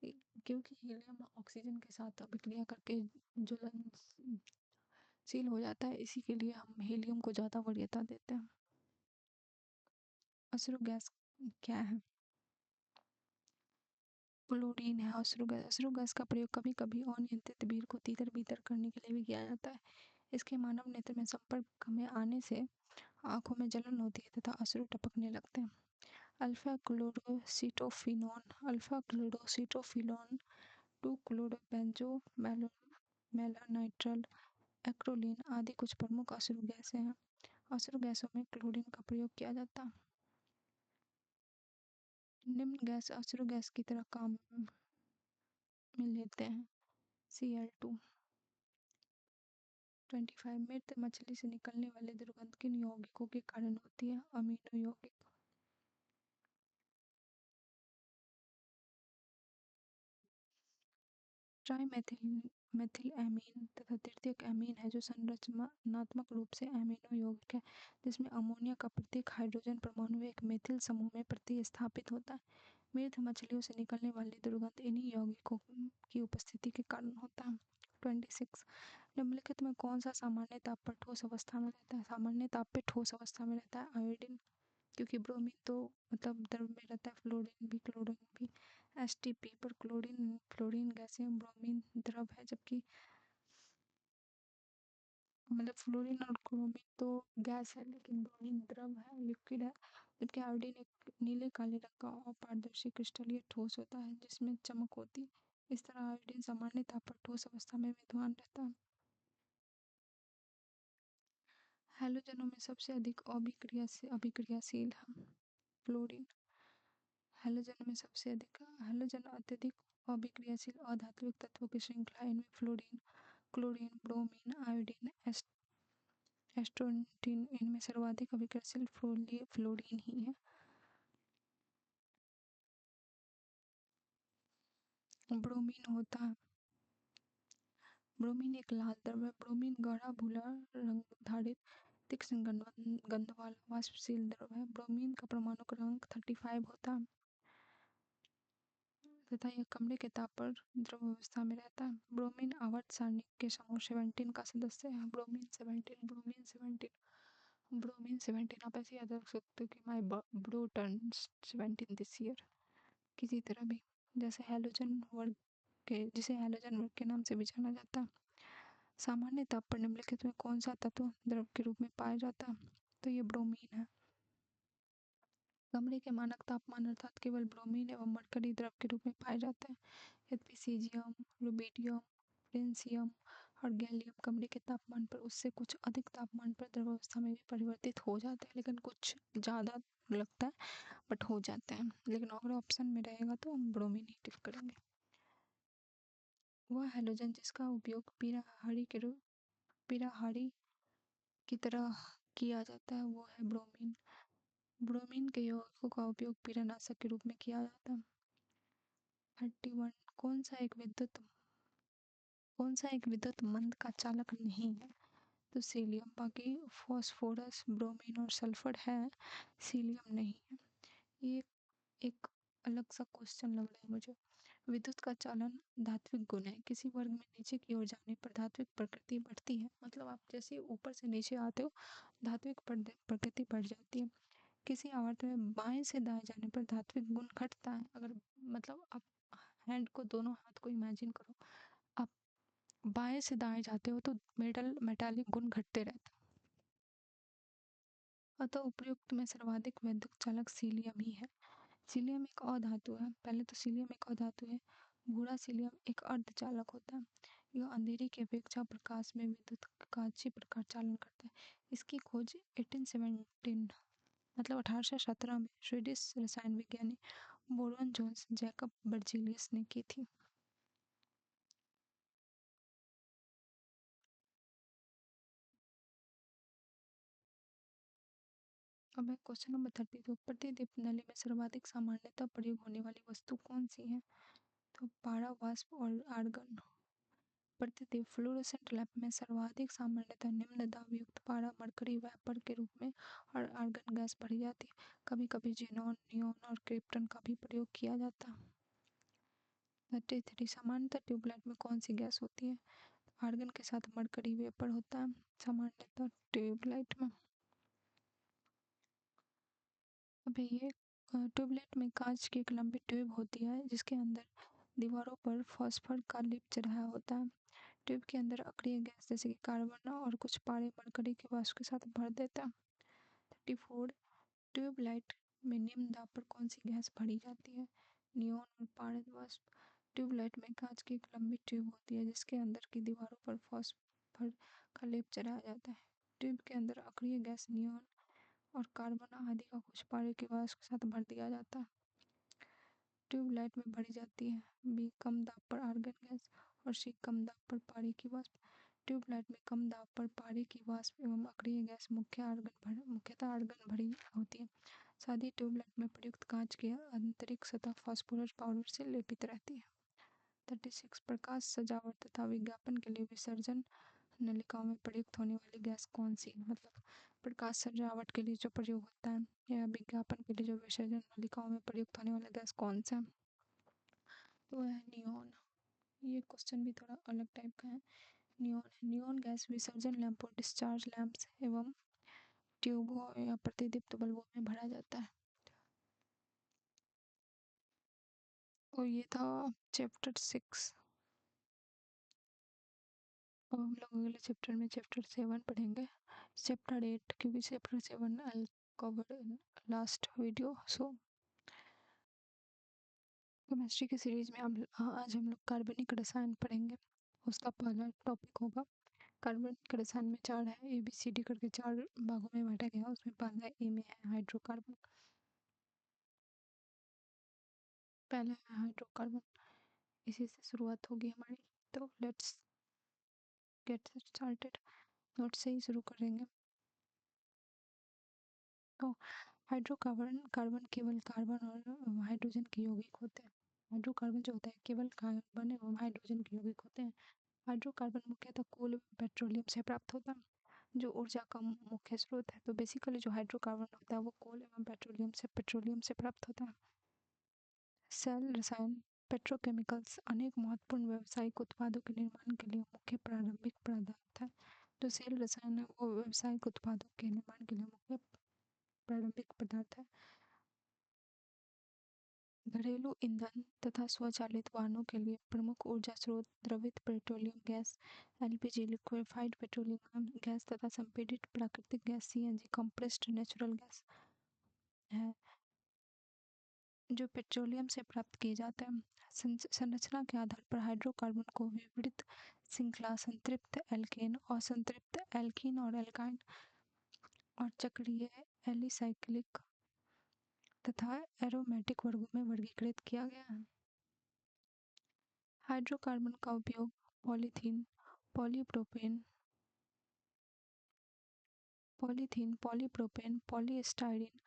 क्योंकि हीलियम ऑक्सीजन के साथ अभिक्रिया करके ज्वलनशील हो जाता है, इसी के लिए हम हीलियम को ज़्यादा वरीयता देते हैं। अश्रु गैस क्या है? क्लोरीन है अश्रु गैस। अश्रु गैस का प्रयोग कभी कभी अनियंत्रित भीड़ को तीतर बीतर करने के लिए भी किया जाता है। इसके मानव नेत्र में संपर्क में आने से आंखों में जलन होती है तथा अश्रु टपकने लगते हैं। Alpha chloroacetophenone, alpha chloroacetophenone, 2 chloro benzo malononitrile, acrolein आदि कुछ प्रमुख अश्रु गैसें हैं। अश्रु गैसों में क्लोरीन का प्रयोग किया जाता है। निम्न गैस अश्रु गैस की तरह काम में लेते हैं। Cl2। 25 मृत मछली से निकलने वाली दुर्गंध किन यौगिकों के कारण होती है? अमीनो यौगिक। ट्राइमेथिल एमीन तथा तृतीयक एमीन है जो संरचनात्मक रूप से एमिनो यौगिक है जिसमें अमोनिया का प्रत्येक हाइड्रोजन परमाणु एक मेथिल समूह में प्रतिस्थापित होता है। मृत मछलियों से निकलने वाली दुर्गंध इन्हीं यौगिकों की उपस्थिति के कारण होता है। 26 निम्नलिखित में कौन सा सामान्य ताप पर ठोस अवस्था में रहता है? सामान्य ताप पे ठोस अवस्था में रहता है आयोडीन, क्योंकि ब्रोमीन तो मतलब द्रव में रहता है, क्लोरीन भी। एसटीपी पर फ्लोरीन गैस है, ब्रोमीन द्रव है, जबकि मतलब फ्लोरीन और क्लोरीन तो गैस है लेकिन ब्रोमीन द्रव है, लिक्विड है। जबकि आयोडीन एक नीले काले रंग का अपारदर्शी क्रिस्टलीय ठोस होता है जिसमें चमक होती है। इस तरह आयोडीन सामान्य ताप पर ठोस अवस्था में विद्यमान रहता है। हैलोजनों में सबसे अधिक अभिक्रियाशील है फ्लोरीन। हैलोजन अत्यधिक अभिक्रियाशील अधात्विक तत्वों की श्रृंखला इनमें फ्लोरीन, क्लोरीन, ब्रोमीन, आयोडीन, एस्टोनिन इनमें सर्वाधिक अभिक्रियाशील फ्लोरीन ही है। ब्रोमीन होता है ब्रोमीन एक लाल द्रव है। ब्रोमीन गाढ़ा भूरा रंग धारित तीक्ष्ण गंध वाला वाष्पशील द्रव है। ब्रोमीन का परमाणु क्रमांक 35 होता है तथा यह कमरे के ताप पर द्रव अवस्था में रहता है। ब्रोमीन आवर्त सारणी के समूह 17 का सदस्य है। ब्रोमीन 17 आप ऐसे याद रख सकते हो कि माई ब्रो टर्न्स 17 दिस ईयर, किसी तरह भी, जैसे जिसे हैलोजन वर्ग के नाम से भी जाना जाता है। सामान्य ताप पर निम्नलिखित में कौन सा तत्व द्रव के रूप में पाया जाता है? तो ये ब्रोमीन है। कमरे के मानक तापमान अर्थात केवल ब्रोमीन एवं मरकरी द्रव के रूप में पाए जाते हैं। यद्यपि सीजियम, रुबिडियम, फ्रेंसियम और गैलियम कमरे के तापमान पर उससे कुछ अधिक तापमान पर द्रव अवस्था में भी परिवर्तित हो जाते हैं, लेकिन कुछ ज़्यादा लगता है बट हो जाते हैं। लेकिन अगर ऑप्शन में रहेगा तो हम ब्रोमीन ही टिक करेंगे। वह हैलोजन जिसका उपयोग पीराहारी की तरह किया जाता है वो है ब्रोमीन। ब्रोमीन के यौगिकों का उपयोग कीटनाशक के रूप में किया जाता है। 31 कौन सा एक विद्युत मंद का चालक नहीं है? तो सीलियम। बाकी फास्फोरस, ब्रोमीन और सल्फर है, सीलियम नहीं है। ये एक अलग सा क्वेश्चन लग रहा है मुझे। विद्युत का चालन धात्विक गुण है। किसी वर्ग में नीचे की ओर जाने पर धात्विक प्रकृति बढ़ती है। मतलब आप जैसे ऊपर से नीचे आते हो, धात्विक प्रकृति बढ़ जाती है। किसी आवर्त में बाएं से दाएं जाने पर धात्विक गुण घटता है। अगर मतलब आप हैंड को, दोनों हाथ को इमेजिन करो, आप बाएं से दाएं जाते हो तो मेटालिक गुण घटते रहते हैं। अतः उपयुक्त में सर्वाधिक वैद्युत चालक सीलियम ही है। सीलियम एक अधातु है। पहले तो सीलियम एक अधातु है। भूरा सीलियम एक अर्धचालक होता है। यह अंधेरे की अपेक्षा प्रकाश में विद्युत का अच्छी प्रकार चालन करता है। इसकी खोज 1817 मतलब 1817 में स्वीडिश रसायन विज्ञानी बोरोन जोन्स जैकब बर्जीलियस ने की थी। अब है क्वेश्चन नंबर 32। प्रतिदीप्त नली में सर्वाधिक सामान्यतः प्रयोग होने वाली वस्तु कौन सी है? तो पारा, वाष्प और आर्गन। प्रतिदीप्त फ्लोरोसेंट लैंप में सर्वाधिक सामान्यतः निम्न दाब युक्त पारा मरकरी वेपर के रूप में और आर्गन गैस भरी जाती है। कभी कभी जेनॉन, नियोन और क्रिप्टन का भी प्रयोग किया जाता है। 33 सामान्यतः ट्यूबलाइट में कौन सी गैस होती है? आर्गन के साथ मरकरी वेपर होता है सामान्यतः ट्यूबलाइट में। अभी ये ट्यूबलाइट में कांच की एक लंबी ट्यूब होती है जिसके अंदर दीवारों पर फास्फोर का लेप चढ़ाया होता है। ट्यूब के अंदर अक्रिय गैस जैसे कि कार्बन और कुछ पारे मरकरी के वाष्प के साथ भर देता है। 34 ट्यूबलाइट में निम्न दाब पर कौन सी गैस भरी जाती है? नियोन और पारद वाष्प। ट्यूबलाइट में कांच की एक लंबी ट्यूब होती है जिसके अंदर की दीवारों पर फास्फोर का लेप चढ़ाया जाता है। ट्यूब के अंदर अक्रिय गैस नियोन और कार्बन आदि का कुछ पारे के वाष्प के साथ भर दिया जाता है। ट्यूबलाइट में भरी जाती है। बी कम दाब पर आर्गन गैस और सी कम दाब पर पारे की वाष्प। ट्यूबलाइट में कम दाब पर पारे की वाष्प एवं अक्रिय गैस मुख्यतः आर्गन भरी होती है। साथ ही ट्यूबलाइट में प्रयुक्त कांच की आंतरिक सतह फास्फोरस पाउडर से लेपित रहती है। 36 प्रकाश सजावट तथा विज्ञापन के लिए विसर्जन नलिकाओं में प्रयुक्त होने वाली गैस कौन सी है? मतलब प्रकाश सजावट के लिए जो प्रयोग होता है या विज्ञापन के लिए जो विसर्जन नलिकाओं में प्रयुक्त होने वाला गैस कौन सा है? तो वह है नियोन। ये क्वेश्चन भी थोड़ा अलग टाइप का है। नियोन गैस विसर्जन लैंपों, डिस्चार्ज लैंप्स एवं ट्यूबों या प्रतिदीप्त बल्बों में भरा जाता है। और ये था चैप्टर 6। अब हम लोग अगले चैप्टर में चैप्टर 7 पढ़ेंगे। चैप्टर 8 क्योंकि chapter 7 I covered in last video. So chemistry की सीरीज में आज हम लोग कार्बनिक रसायन पढ़ेंगे। उसका पहला टॉपिक होगा कार्बनिक रसायन में 4 है, ABCD करके 4 भागों में बांटा गया। उसमें पहला ए में है हाइड्रोकार्बन। पहला है हाइड्रोकार्बन, इसी से शुरुआत होगी हमारी। तो लेट्स गेट स्टार्टेड। नोट से ही शुरू करेंगे। तो हाइड्रोकार्बन कार्बन केवल कार्बन और हाइड्रोजन के यौगिक होते हैं। हाइड्रोकार्बन जो होता है केवल कार्बन एवं हाइड्रोजन के यौगिक होते हैं। हाइड्रोकार्बन मुख्यतः कोल पेट्रोलियम से प्राप्त होता है जो ऊर्जा का मुख्य स्रोत है। तो बेसिकली जो हाइड्रोकार्बन होता है वो कोल एवं पेट्रोलियम से प्राप्त होता है। सेल रसायन पेट्रोकेमिकल्स अनेक महत्वपूर्ण व्यावसायिक उत्पादों के निर्माण के लिए मुख्य प्रारंभिक पदार्थ है। जो सेल रसायन है वो व्यावसायिक उत्पादों के निर्माण के लिए मुख्य प्रारंभिक पदार्थ है। घरेलू ईंधन तथा स्वचालित वाहनों के लिए प्रमुख ऊर्जा स्रोत द्रवित petroleum gas, LPG liquefied petroleum gas तथा संपीड़ित प्राकृतिक gas CNG compressed natural gas है जो पेट्रोलियम से प्राप्त किए जाते हैं। संरचना के आधार पर हाइड्रोकार्बन को विपरीत श्रृंखला संतृप्त एल्केन, असंतृप्त एल्कीन और एल्काइन और चक्रीय एलिसाइक्लिक तथा एरोमेटिक वर्गों में वर्गीकृत किया गया है। हाइड्रोकार्बन का उपयोग पॉलीथीन, पॉलीप्रोपेन, पॉलीथीन, पॉलीप्रोपेन, पॉलीस्टाइरीन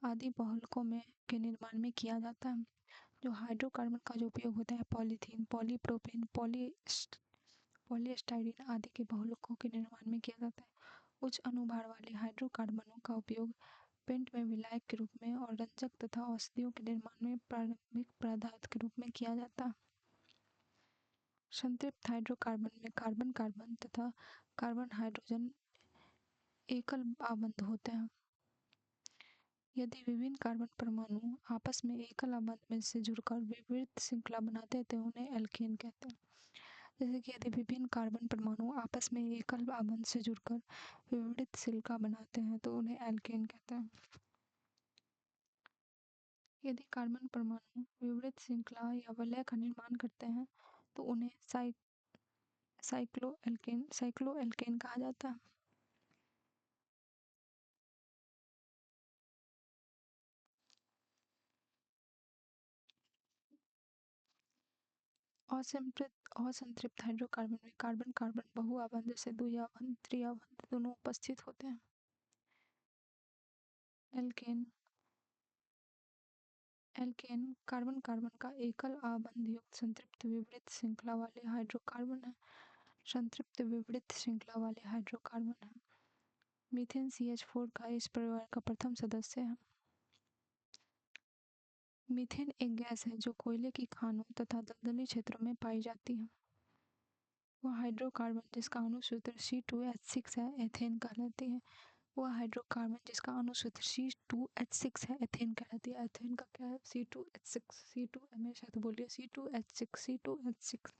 आदि बहुलकों में के निर्माण में किया जाता है। जो हाइड्रोकार्बन का जो उपयोग होता है पॉलीथीन, पॉलीप्रोपेन, पॉलीस्टाइरीन आदि के बहुलकों के निर्माण में किया जाता है। उच्च अनुभार वाले हाइड्रोकार्बनों का उपयोग पेंट में विलायक के रूप में और रंजक तथा औषधियों के निर्माण में प्रारंभिक पदार्थ के रूप में किया जाता है। संतृप्त हाइड्रोकार्बन में कार्बन कार्बन तथा कार्बन हाइड्रोजन एकल आबंध होते हैं। यदि विभिन्न कार्बन परमाणु आपस में एकल आबंध में से जुड़कर विपरीत श्रृंखला बनाते हैं तो उन्हें एल्केन कहते हैं। जैसे कि यदि विभिन्न कार्बन परमाणु आपस में एकल आबंध से जुड़कर विपरीत श्रृंखला बनाते हैं तो उन्हें एल्केन कहते हैं। यदि कार्बन परमाणु विपरीत श्रृंखला या वलय का निर्माण करते हैं तो उन्हें साइक्लोएल्केन कहा जाता है। असंतृप्त हाइड्रोकार्बन में कार्बन कार्बन बहुआबंध से द्विआबंध त्रिआबंध दोनों उपस्थित होते हैं। एल्केन एल्केन कार्बन कार्बन का एकल आबंध युक्त संतृप्त विपरीत श्रृंखला वाले हाइड्रोकार्बन है। संतृप्त विपरीत श्रृंखला वाले हाइड्रोकार्बन है। मीथेन CH4 का इस परिवार का प्रथम सदस्य है। मीथेन एक गैस है जो कोयले की खानों तथा दलदली क्षेत्रों में पाई जाती है। वह हाइड्रोकार्बन जिसका अणुसूत्र C2H6 है एथेन कहलाती है। वह हाइड्रोकार्बन जिसका अणुसूत्र C2H6 है एथेन कहलाती है। एथेन का क्या है? C2H6। C2 हमेशा तो बोलिए C2H6।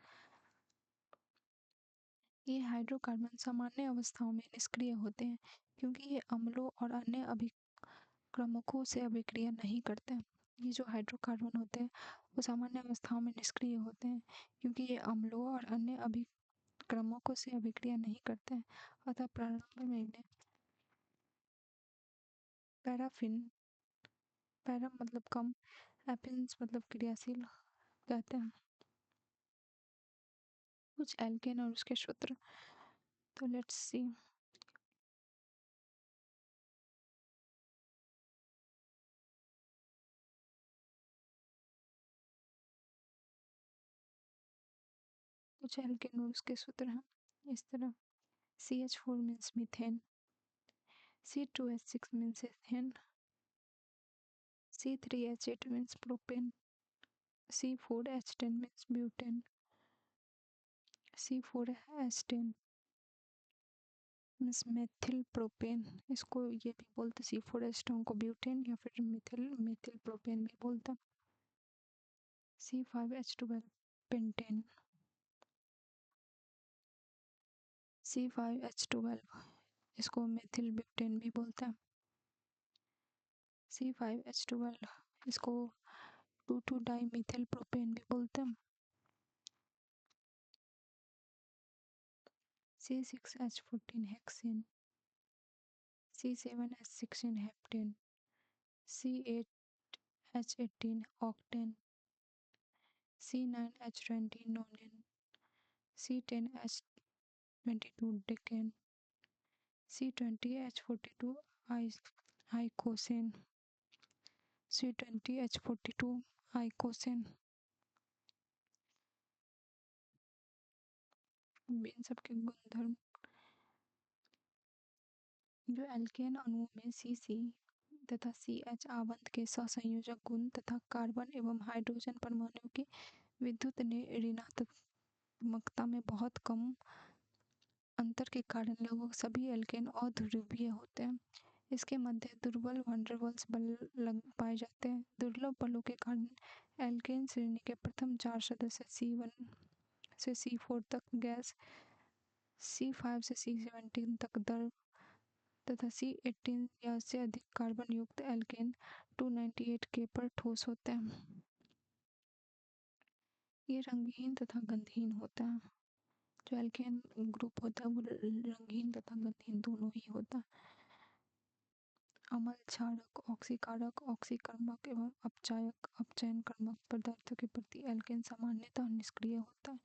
ये हाइड्रोकार्बन सामान्य अवस्थाओं में निष्क्रिय होते हैं क्योंकि ये अम्लों और अन्य अभिक्रमकों से अभिक्रिया नहीं करते हैं। ये जो हाइड्रोकार्बन होते हैं वो सामान्य अवस्थाओं में निष्क्रिय होते हैं क्योंकि ये अम्लों और अन्य अभिक्रमकों से अभिक्रिया नहीं करते हैं। अतः प्रारंभ में इन्हें पैरा मतलब कम, एफिन्स मतलब क्रियाशील कहते हैं। कुछ एल्केन और उसके सूत्र, तो लेट्स सी। कुछ एल्केन और उसके सूत्र हैं इस तरह। CH4 means methane, C2H6 means ethane, C3H8 means propane, C4H10 means butane, C4H10 means methyl propane. इसको ये भी बोलते C4H10 को ब्यूटेन या फिर मिथिल प्रोपेन भी बोलते हैं। C5H12 पेंटेन, C5H12 इसको मेथिल ब्यूटेन भी बोलते हैं। C5H12 इसको 2,2-डाइमिथिल प्रोपेन भी बोलते हैं। C6H14 hexane, C7H16 heptane, C8H18 octane, C9H20 नोनेन, C10H22 decane, C20H42 आइकोसेन, C20H42 आइकोसेन। इन सबके गुणधर्म, जो एल्केन अणुओं में CC तथा CH आबंध के सहसंयोजक गुण तथा कार्बन एवं हाइड्रोजन परमाणु की विद्युत ऋणात्मकता में बहुत कम अंतर के कारण लगभग सभी एल्केन अध्रुवीय होते हैं। इसके मध्य दुर्बल वैन डर वाल्स बल पाए जाते हैं। दुर्लभ बलों के कारण एल्केन श्रेणी के प्रथम 4 सदस्य C1 से C4 तक गैस, C5 से C17 तक द्रव तथा C18 या उससे अधिक कार्बन युक्त एल्केन 298K पर ठोस होते हैं। ये रंगहीन तथा गंधहीन होता है। जो एल्केन ग्रुप होता है वो रंगहीन तथा गंधहीन दोनों ही होता है। अम्ल क्षारक, ऑक्सीकारक, ऑक्सीकर्मक एवं अपचयन कर्मक पदार्थों के प्रति एल्केन सामान्यतः निष्क्रिय होता है।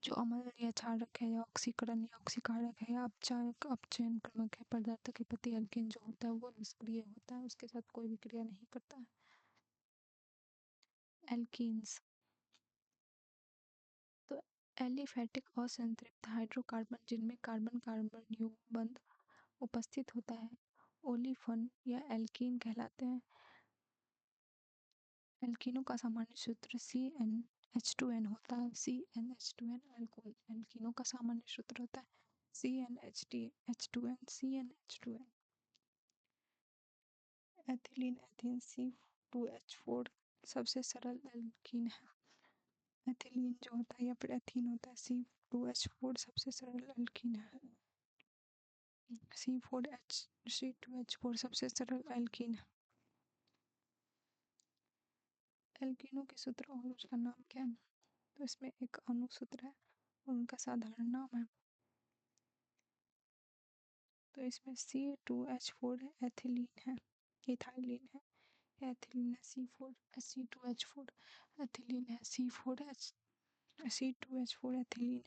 जो अम्ल या क्षारक है या ऑक्सीकरण या ऑक्सीकारक है या अपचायक अपचयन क्रमक है पदार्थ के प्रति एल्केन जो होता है वो निष्क्रिय होता है, उसके साथ कोई भी क्रिया नहीं करता है। एल्कीन्स तो एलिफैटिक असंतृप्त हाइड्रोकार्बन जिनमें कार्बन कार्बन युग्म बंध उपस्थित होता है ओलिफन या एल्कीन कहलाते हैं। एल्कीनों का सामान्य सूत्र CnH2n होता है। CnH2n एल्कीनों का सामान्य सूत्र होता है CnH2n CnH2n। Ethylene ethene C2H4 सबसे सरल एल्कीन है। एथिलीन जो होता है या फिर एथीन होता है C2H4 सबसे सरल एल्कीन है। C2H4 सबसे सरल एल्कीन है। एल्कीनों के सूत्र और उसका नाम क्या है? तो इसमें एक अणु सूत्र है और उनका साधारण नाम है। तो इसमें C2H4 एथिलीन है, इथाइलिन है, एथिलीन है C2H4 एथिलीन है C2H4 एथिलीन है।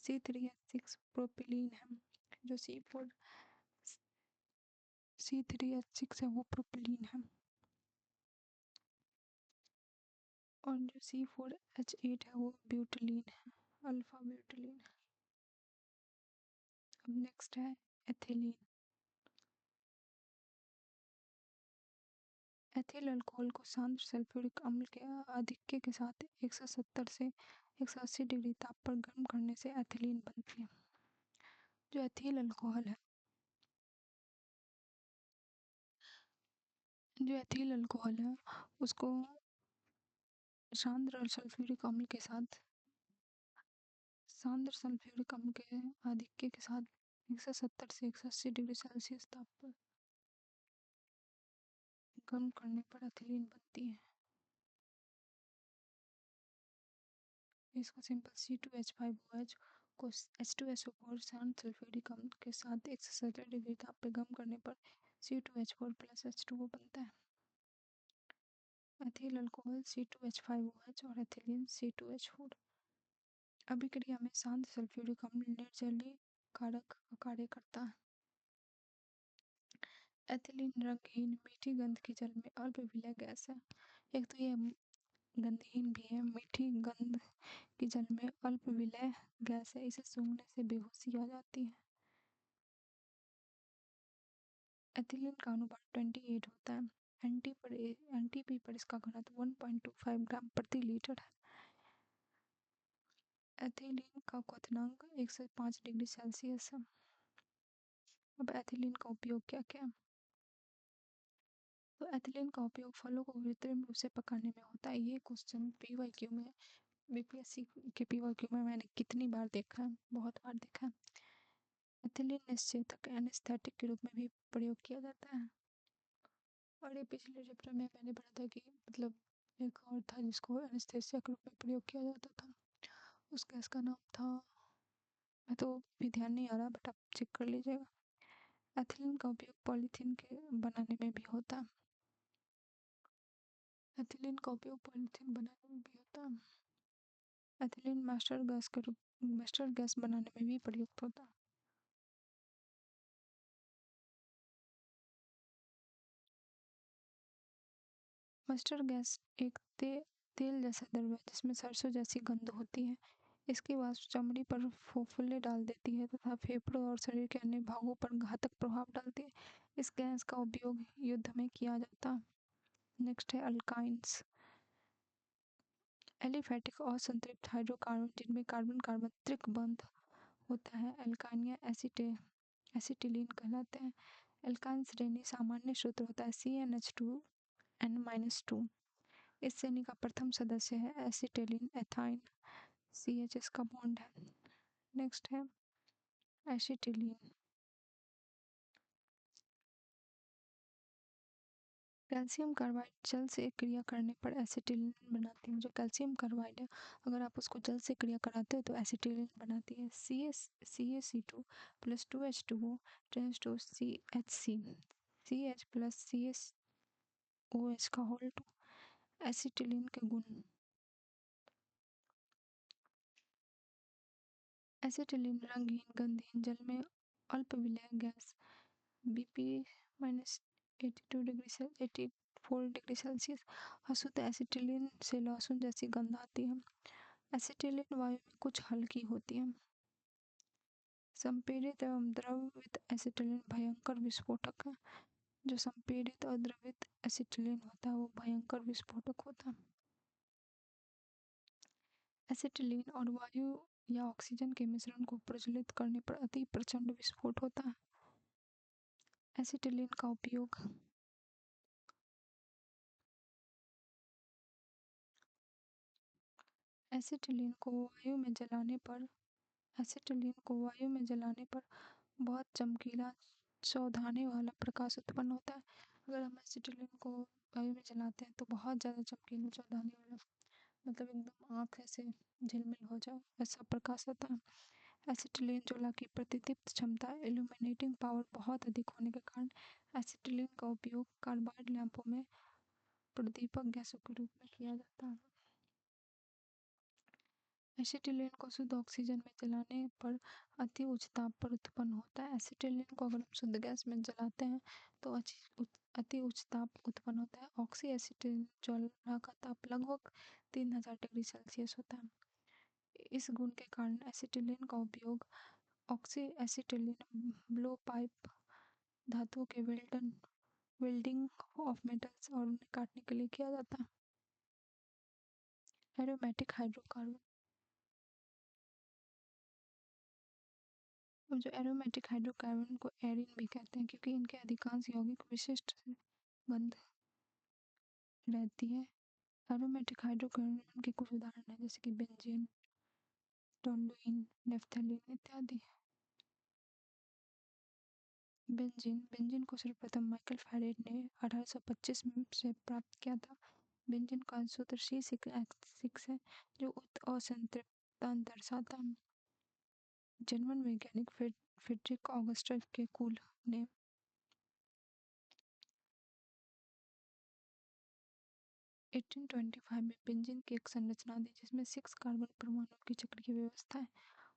C3H6 प्रोपिलीन है, जो C3H6 है वो प्रोपिलीन है। और जो C4H8 है वो ब्यूटिलीन है, अल्फा ब्यूटिलीन है। अब नेक्स्ट है एथिलीन। एथिल अल्कोहल को सांद्र सल्फ्यूरिक अम्ल के आधिक्य के साथ 170 से 180 डिग्री ताप पर गर्म करने से एथिलीन बनती है। जो एथिल अल्कोहल है उसको सांद्र सल्फ्यूरिक अम्ल के आधिक्य के साथ 170 से 180 डिग्री सेल्सियस ताप पर गर्म करने पर एथिलीन बनती है। इसको सिंपल C2H5OH को H2SO4 शांत सल्फ्यूरिक अम्ल के साथ 170 डिग्री ताप पर गर्म करने पर C2H4 प्लस H2O बनता है। एथिल अल्कोहल C2H5OH और एथिलीन C2H4। अभिक्रिया में शांत सल्फ्यूरिक अम्ल निर्जलीय कारक का कार्य करता है। एथिलीन रंगहीन मीठी गंध की जल में अल्प विलय गैस है। एक तो ये गंधहीन भी है, मीठी गंध की जल में अल्प विलय गैस है, इसे सूंघने से बेहोशी आ जाती है। एथिलीन का अनुपात 28 होता है। एनटीपी पर इसका घनत्व 1.25 ग्राम प्रति लीटर है। एथिलीन का क्वथनांक 1 से 5 डिग्री सेल्सियस है। अब एथिलीन का उपयोग क्या क्या है? तो एथिलीन का उपयोग फलों को कृत्रिम रूप से पकाने में होता है। ये क्वेश्चन पीवाईक्यू में बीपीएससी के पीवाईक्यू में मैंने कितनी बार देखा है, बहुत बार देखा है। एथिलीन निश्चेतक एनेस्थेटिक के रूप में भी प्रयोग किया जाता है। और ये पिछले चैप्टर में मैंने पढ़ा था कि मतलब एक और था जिसको एनेस्थेसिया के रूप में प्रयोग किया जाता था, उस गैस का नाम था, मैं तो भी ध्यान नहीं आ रहा बट आप चेक कर लीजिएगा। एथिलीन का उपयोग पॉलीथीन के बनाने में भी होता है। एथिलीन का उपयोग पॉलीथीन बनाने में भी होता है। एथिलीन मास्टर गैस बनाने में भी प्रयुक्त होता है। मस्टर्ड गैस एक तेल जैसा द्रव है जिसमें सरसों जैसी गंध होती है। इसकी वाष्प चमड़ी पर फफूंदी डाल देती है तथा फेफड़ों और शरीर के अन्य भागों पर घातक प्रभाव डालती है। इस गैस का उपयोग युद्ध में किया जाता है। नेक्स्ट है अल्काइंस। एलिफैटिक और संतृप्त हाइड्रोकार्बन जिनमें कार्बन कार्बन त्रिक होता है एल्काइन या एसिटिलीन कहलाते हैं। एल्काइन श्रेणी सामान्य सूत्र होता है CnH2n-2। इस श्रेणी का प्रथम सदस्य है एसिटिलीन एथाइन CH इसका बॉन्ड है। नेक्स्ट है एसिटिलीन। कैल्शियम कार्बाइड जल से क्रिया करने पर एसिटिलीन बनाती है। जो कैल्शियम कार्बाइड है अगर आप उसको जल से क्रिया कराते हो तो एसिटिलीन बनाती है। CaC2 plus 2H2O tends to CH CH plus CSOH का होल 2। एसिटिलीन के गुण एसिटिलीन रंगहीन गंधहीन जल में अल्प विलय gas BP -82 degree 84 degree Celsius. अशुद्ध एसिटिलीन से लहसुन जैसी गंध आती है। एसिटिलीन वायु में कुछ हल्की होती है। संपीड़ित एवं द्रवित एसिटिलीन भयंकर विस्फोटक है। जो संपीड़ित और द्रवित एसिटिलीन होता है वो भयंकर विस्फोटक होता है। एसिटिलीन और वायु या ऑक्सीजन के मिश्रण को प्रज्वलित करने पर अति प्रचंड विस्फोट होता है। एसिटिलीन का उपयोग एसिटिलीन को वायु में जलाने पर एसिटिलीन को वायु में जलाने पर बहुत चमकीला चौधाने वाला प्रकाश उत्पन्न होता है। अगर हम एसिटिलीन को वायु में जलाते हैं तो बहुत ज़्यादा चमकीला चौधाने वाला, मतलब एकदम आँख ऐसे झिलमिल हो जाए ऐसा प्रकाश आता है। एसिटिलीन ज्वाला की प्रतिदीप्त क्षमता इल्यूमिनेटिंग पावर बहुत अधिक होने के कारण एसिटिलीन का उपयोग कार्बाइड लैंपों में प्रदीपक गैसों के रूप में किया जाता है। एसिटिलीन को शुद्ध ऑक्सीजन में जलाने पर अति उच्च ताप पर उत्पन्न होता है। एसिटिलीन को अगर हम शुद्ध गैस में जलाते हैं तो अति उच्च ताप उत्पन्न होता है। ऑक्सी एसिटिलीन ज्वाला का ताप लगभग 3000 डिग्री सेल्सियस होता है। इस गुण के कारण एसिटिलीन का उपयोग ऑक्सी एसिटिलीन ब्लो पाइप धातुओं के वेल्डिंग ऑफ मेटल्स और उन्हें काटने के लिए किया जाता है। एरोमेटिक हाइड्रोकार्बन, और जो एरोमेटिक हाइड्रोकार्बन को एरिन भी कहते हैं क्योंकि इनके अधिकांश यौगिक विशिष्ट गंध रहती है। एरोमेटिक हाइड्रोकार्बन के कुछ उदाहरण हैं जैसे कि बेंजीन, टोल्यूइन, नेफ्थलीन इत्यादि। बेंजीन बेंजीन को सर्वप्रथम माइकल फैराडे ने 1825 में से प्राप्त किया था। बेंजीन का सूत्र C6H6 है जो असंतृप्तता दर्शाता है। जर्मन वैज्ञानिक फ्रेडरिक ऑगस्टस के कुल ने 1825 में बेंजीन की एक संरचना दी जिसमें 6 कार्बन परमाणुओं की चक्रीय व्यवस्था है।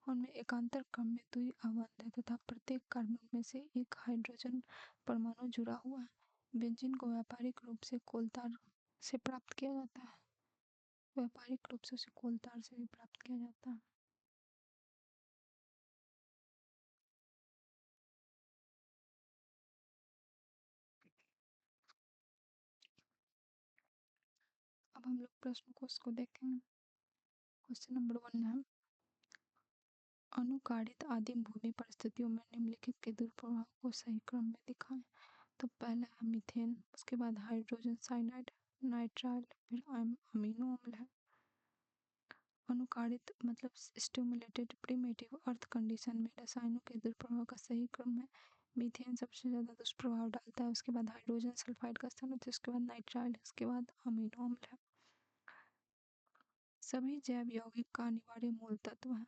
उनमें एकांतर क्रम में द्वि अवबंध है तथा प्रत्येक कार्बन में से एक हाइड्रोजन परमाणु जुड़ा हुआ है। बेंजीन को व्यापारिक रूप से कोलतार से प्राप्त किया जाता है। व्यापारिक रूप से उसे कोलतार से भी प्राप्त किया जाता है। अब हम लोग प्रश्न को उसको देखेंगे। क्वेश्चन नंबर 1 है अनुकारित आदिम भूमि परिस्थितियों में निम्नलिखित के दुष्प्रभाव को सही क्रम में दिखाएं। तो पहला है मीथेन, उसके बाद हाइड्रोजन साइनाइड, नाइट्राइल, फिर अमीनो अम्ल है। अनुकारित मतलब स्टिमुलेटेड प्रीमेटिव अर्थ कंडीशन में रसायनों के दुष्प्रभाव का सही क्रम है। मीथेन सबसे ज़्यादा दुष्प्रभाव डालता है, उसके बाद हाइड्रोजन सल्फाइड का स्थान होता है, उसके बाद नाइट्राइल, उसके बाद अमीनो अम्ल है। सभी जैव यौगिक का अनिवार्य मूल तत्व है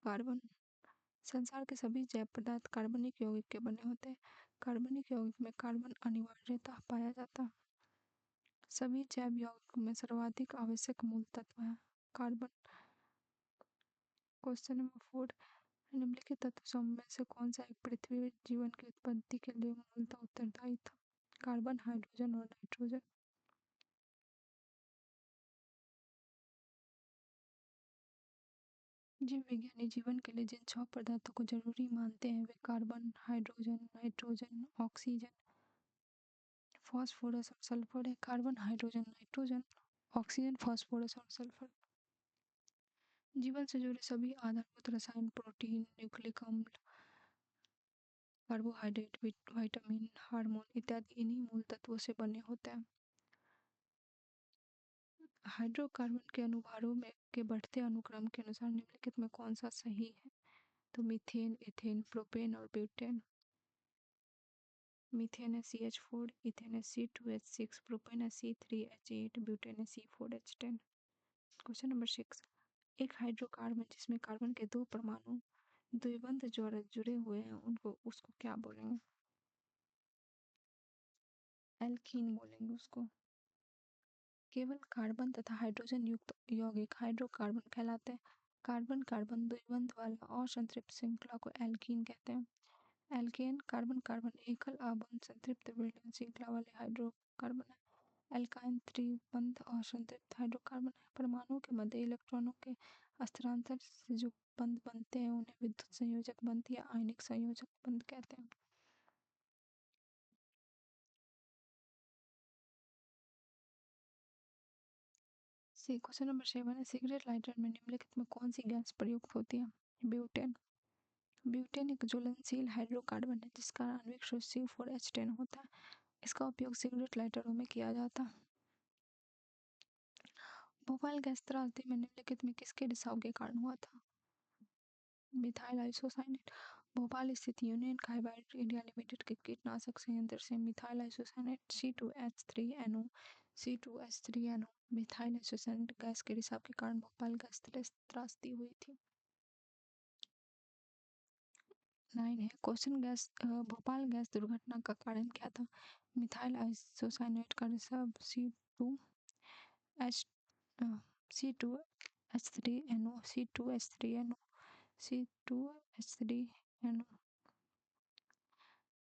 कार्बन। संसार के सभी जैव पदार्थ कार्बनिक यौगिक के बने होते हैं। कार्बनिक यौगिक में कार्बन अनिवार्यतः पाया जाता है। सभी जैव यौगिक में सर्वाधिक आवश्यक मूल तत्व है कार्बन। क्वेश्चन नंबर 4 निम्नलिखित तत्व समूह में से कौन सा एक पृथ्वी जीवन की उत्पत्ति के लिए मूलतः उत्तरदायी था? कार्बन, हाइड्रोजन और नाइट्रोजन। जीव विज्ञानी जीवन के लिए जिन 6 पदार्थों को जरूरी मानते हैं वे carbon, hydrogen, nitrogen, oxygen, phosphorus और सल्फर है। Carbon, hydrogen, nitrogen, oxygen, phosphorus और सल्फर। जीवन से जुड़े सभी आधारभूत रसायन प्रोटीन, न्यूक्लिक अम्ल, कार्बोहाइड्रेट, विटामिन, हार्मोन इत्यादि इन्हीं मूल तत्वों से बने होते हैं। हाइड्रोकार्बन के अनुभारों में के बढ़ते अनुक्रम के अनुसार निम्नलिखित में कौन सा सही है? तो मीथेन, इथेन, प्रोपेन और ब्यूटेन। मीथेन है CH4, इथेन है C2H6, प्रोपेन है C3H8, ब्यूटेन है C4H10। क्वेश्चन नंबर 6 एक हाइड्रोकार्बन जिसमें कार्बन के 2 परमाणु द्विबंध द्वारा जुड़े हुए हैं उनको उसको क्या बोलेंगे? एल्कीन बोलेंगे उसको। केवल कार्बन तथा हाइड्रोजन युक्त यौगिक हाइड्रोकार्बन कहलाते हैं। कार्बन कार्बन द्विबंध वाला असंतृप्त श्रृंखला को एल्कीन कहते हैं। एल्केन कार्बन कार्बन एकल अबंध संतृप्त विलयन श्रृंखला वाले हाइड्रोकार्बन है। एल्काइन त्रिबंध असंतृप्त हाइड्रोकार्बन है। परमाणुओं के मध्य इलेक्ट्रॉनों के हस्तांतरण से जो बंध बनते हैं उन्हें विद्युत संयोजक बंध या आयनिक संयोजक बंध कहते हैं। सी क्वेश्चन नंबर 7 है, सिगरेट लाइटर में निम्नलिखित में कौन सी गैस प्रयुक्त होती है? ब्यूटेन। ब्यूटेन एक ज्वलनशील हाइड्रोकार्बन है जिसका आणविक सूत्र C4H10 होता है। इसका उपयोग सिगरेट लाइटरों में किया जाता है। भोपाल गैस त्रासदी में निम्नलिखित में किसके रिसाव के कारण हुआ था? Methyl isocyanate. भोपाल स्थित यूनियन कार्बाइड इंडिया लिमिटेड के कीटनाशक संयंत्र से methyl isocyanate C2H3NO methyl isocyanate gas के रिसाव के कारण भोपाल गैस त्रासदी हुई थी। 9 है, क्वेश्चन गैस भोपाल गैस दुर्घटना का कारण क्या था? मिथाइल आइसोसाइनेट का रिसाव एच C2H3NO C2H3NO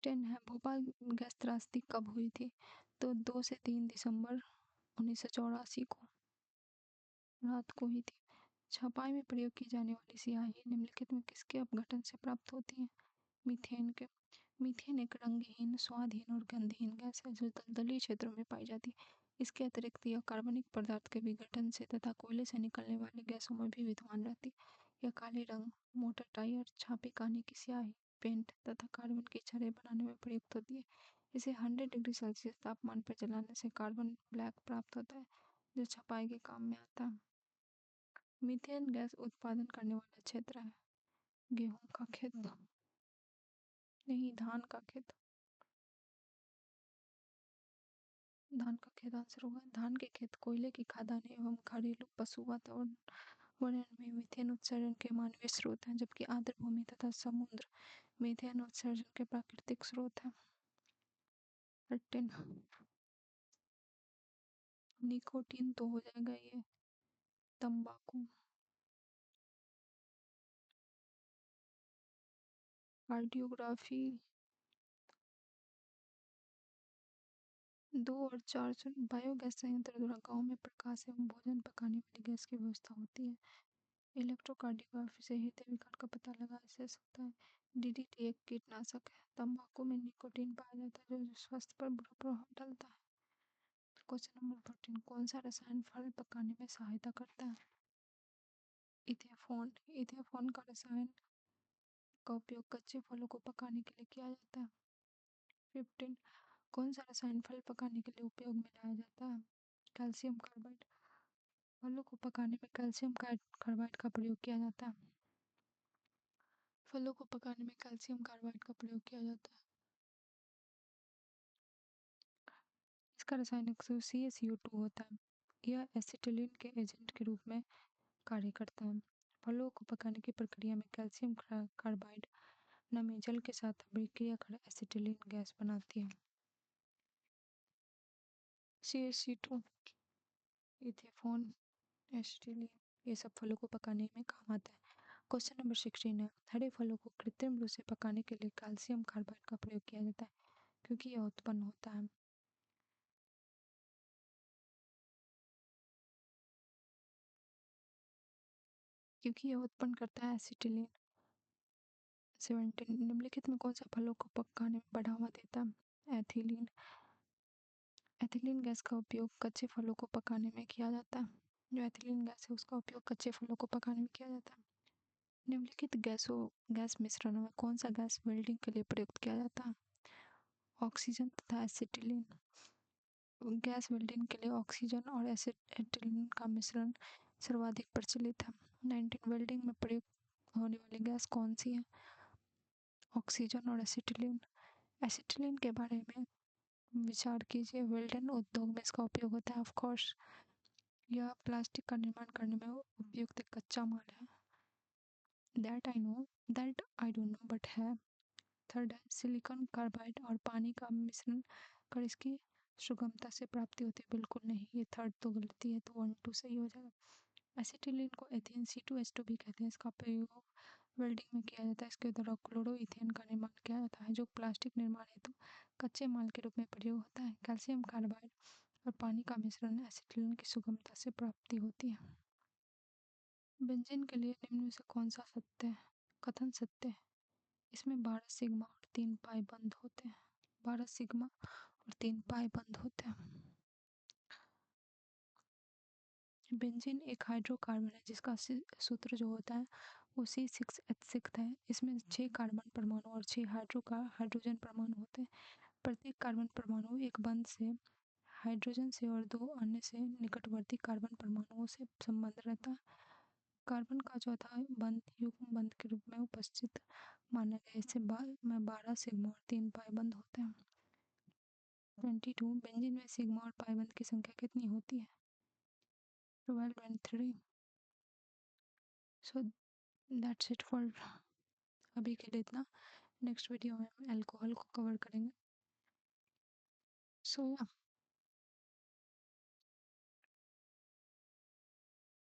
10 है, भोपाल गैस त्रासदी कब हुई थी? तो 2 से 3 दिसंबर 1984 को रात को हुई थी। छपाई में प्रयोग की जाने वाली स्याही निम्नलिखित में किसके अपघटन से प्राप्त होती है? मीथेन के। मीथेन एक रंगहीन, स्वादहीन और गंधहीन गैस है जो दलदली क्षेत्रों में पाई जाती है। इसके अतिरिक्त यह कार्बनिक पदार्थ के विघटन से तथा कोयले से निकलने वाली गैसों में भी विद्यमान रहती है। यह काले रंग, मोटर टायर, छापे खाने की स्याही, पेंट तथा कार्बन की छड़ें बनाने में प्रयुक्त होती है। इसे 100 डिग्री सेल्सियस तापमान पर जलाने से कार्बन ब्लैक प्राप्त होता है जो छपाई के काम में आता है। मीथेन गैस उत्पादन करने वाला क्षेत्र है गेहूं का खेत, नहीं धान का खेत। धान का खेत आंसर होगा। धान के खेत, कोयले की खदान एवं घरेलू पशु वातावरण में मीथेन उत्सर्जन के मानवीय स्रोत हैं, जबकि आर्द्र भूमि तथा समुद्र मीथेन उत्सर्जन के प्राकृतिक स्रोत हैं। 13 निकोटीन तो हो जाएगा ये तंबाकू। कार्डियोग्राफी 2 और 4 बायोगैस संयंत्र द्वारा गांव में प्रकाश एवं भोजन पकाने वाली गैस की व्यवस्था होती है। इलेक्ट्रोकार्डियोग्राफी से हृदय विकार का पता लगाया जा सकता है। डीडीटी एक कीटनाशक है। तंबाकू में निकोटीन पाया जाता है जो स्वास्थ्य पर बुरा प्रभाव डालता है। क्वेश्चन नंबर 14, कौन सा रसायन फल पकाने में सहायता करता है? इथेनॉल। इथेनॉल का रसायन का उपयोग कच्चे फलों को पकाने के लिए किया जाता है। 15, कौन सा रसायन फल पकाने के लिए उपयोग में लाया जाता है? Calcium carbide. फलों को पकाने में कैल्शियम कार्बाइड का प्रयोग किया जाता है। फलों को पकाने में कैल्शियम कार्बाइड का प्रयोग किया जाता है। इसका रासायनिक सूत्र CaCO2 होता है। यह एसिटिलीन के एजेंट के रूप में कार्य करता है। फलों को पकाने की प्रक्रिया में कैल्शियम कार्बाइड नमी जल के साथ अभिक्रिया कर एसिटिलीन गैस बनाती है। CaC2 इथेनॉल एसिटिलीन ये सब फलों को पकाने में काम आता है। क्वेश्चन नंबर 16 है, हरे फलों को कृत्रिम रूप से पकाने के लिए कैल्शियम कार्बाइड का प्रयोग किया जाता है क्योंकि यह उत्पन्न होता है। क्योंकि यह उत्पन्न करता है एसिटिलीन। 17, निम्नलिखित में कौन सा फलों को पकाने में बढ़ावा देता है? एथिलीन। एथिलीन गैस का उपयोग कच्चे फलों को पकाने में किया जाता है। जो एथिलीन गैस है उसका उपयोग कच्चे फलों को पकाने में किया जाता है। निम्नलिखित गैस मिश्रणों में कौन सा गैस वेल्डिंग के लिए प्रयुक्त किया जाता है? ऑक्सीजन तथा एसिटिलीन। गैस वेल्डिंग के लिए ऑक्सीजन और एसिटिलीन का मिश्रण सर्वाधिक प्रचलित है। 19, वेल्डिंग में प्रयुक्त होने वाली गैस कौन सी है? ऑक्सीजन और एसिटिलीन। एसिटिलीन के बारे में विचार कीजिए। वेल्डन उद्योग में इसका उपयोग होता है। ऑफ कोर्स यह प्लास्टिक का निर्माण करने में उपयुक्त एक कच्चा माल है। That I don't know but है। थर्ड है, सिलिकॉन कार्बाइड और पानी का मिश्रण कर इसकी सुगमता से प्राप्ति होती है। बिल्कुल नहीं, ये थर्ड तो गलती है, तो 1 2 सही हो जाएगा। एसिटिलीन को एथेन C2H2 भी कहते हैं। इसका प्रयोग वेल्डिंग में किया जाता है। इसके द्वारा क्लोरोइथेन का निर्माण किया जाता है जो प्लास्टिक निर्माण हेतु कच्चे माल के रूप में प्रयोग होता है। कैल्शियम कार्बाइड और पानी का मिश्रण एसिटिलीन की सुगमता से प्राप्ति होती है। बेंजीन के लिए निम्न में से कौन सा सत्य है? कथन सत्य है। इसमें 12 सिग्मा और 3 पाई बंद होते हैं। 12 सिग्मा और 3 पाई बंद होते हैं। बेंजीन एक हाइड्रोकार्बन है जिसका सूत्र जो होता है वो C6H6 है। इसमें 6 कार्बन परमाणु और 6 हाइड्रोजन परमाणु होते हैं। प्रत्येक कार्बन परमाणु एक बंध से हाइड्रोजन से और 2 अन्य से निकटवर्ती कार्बन परमाणुओं से संबंध रहता है। कार्बन का चौथा बंध युग्म बंध के रूप में उपस्थित माना गया। इससे बाद में 12 सिग्मा और 3 पाई बंध होते हैं। 22 बेंजीन में सिग्मा और पाई बंध की संख्या कितनी होती है? 12 and 3। So that's it for अभी के लिए इतना। नेक्स्ट वीडियो में हम अल्कोहल को कवर करेंगे। सो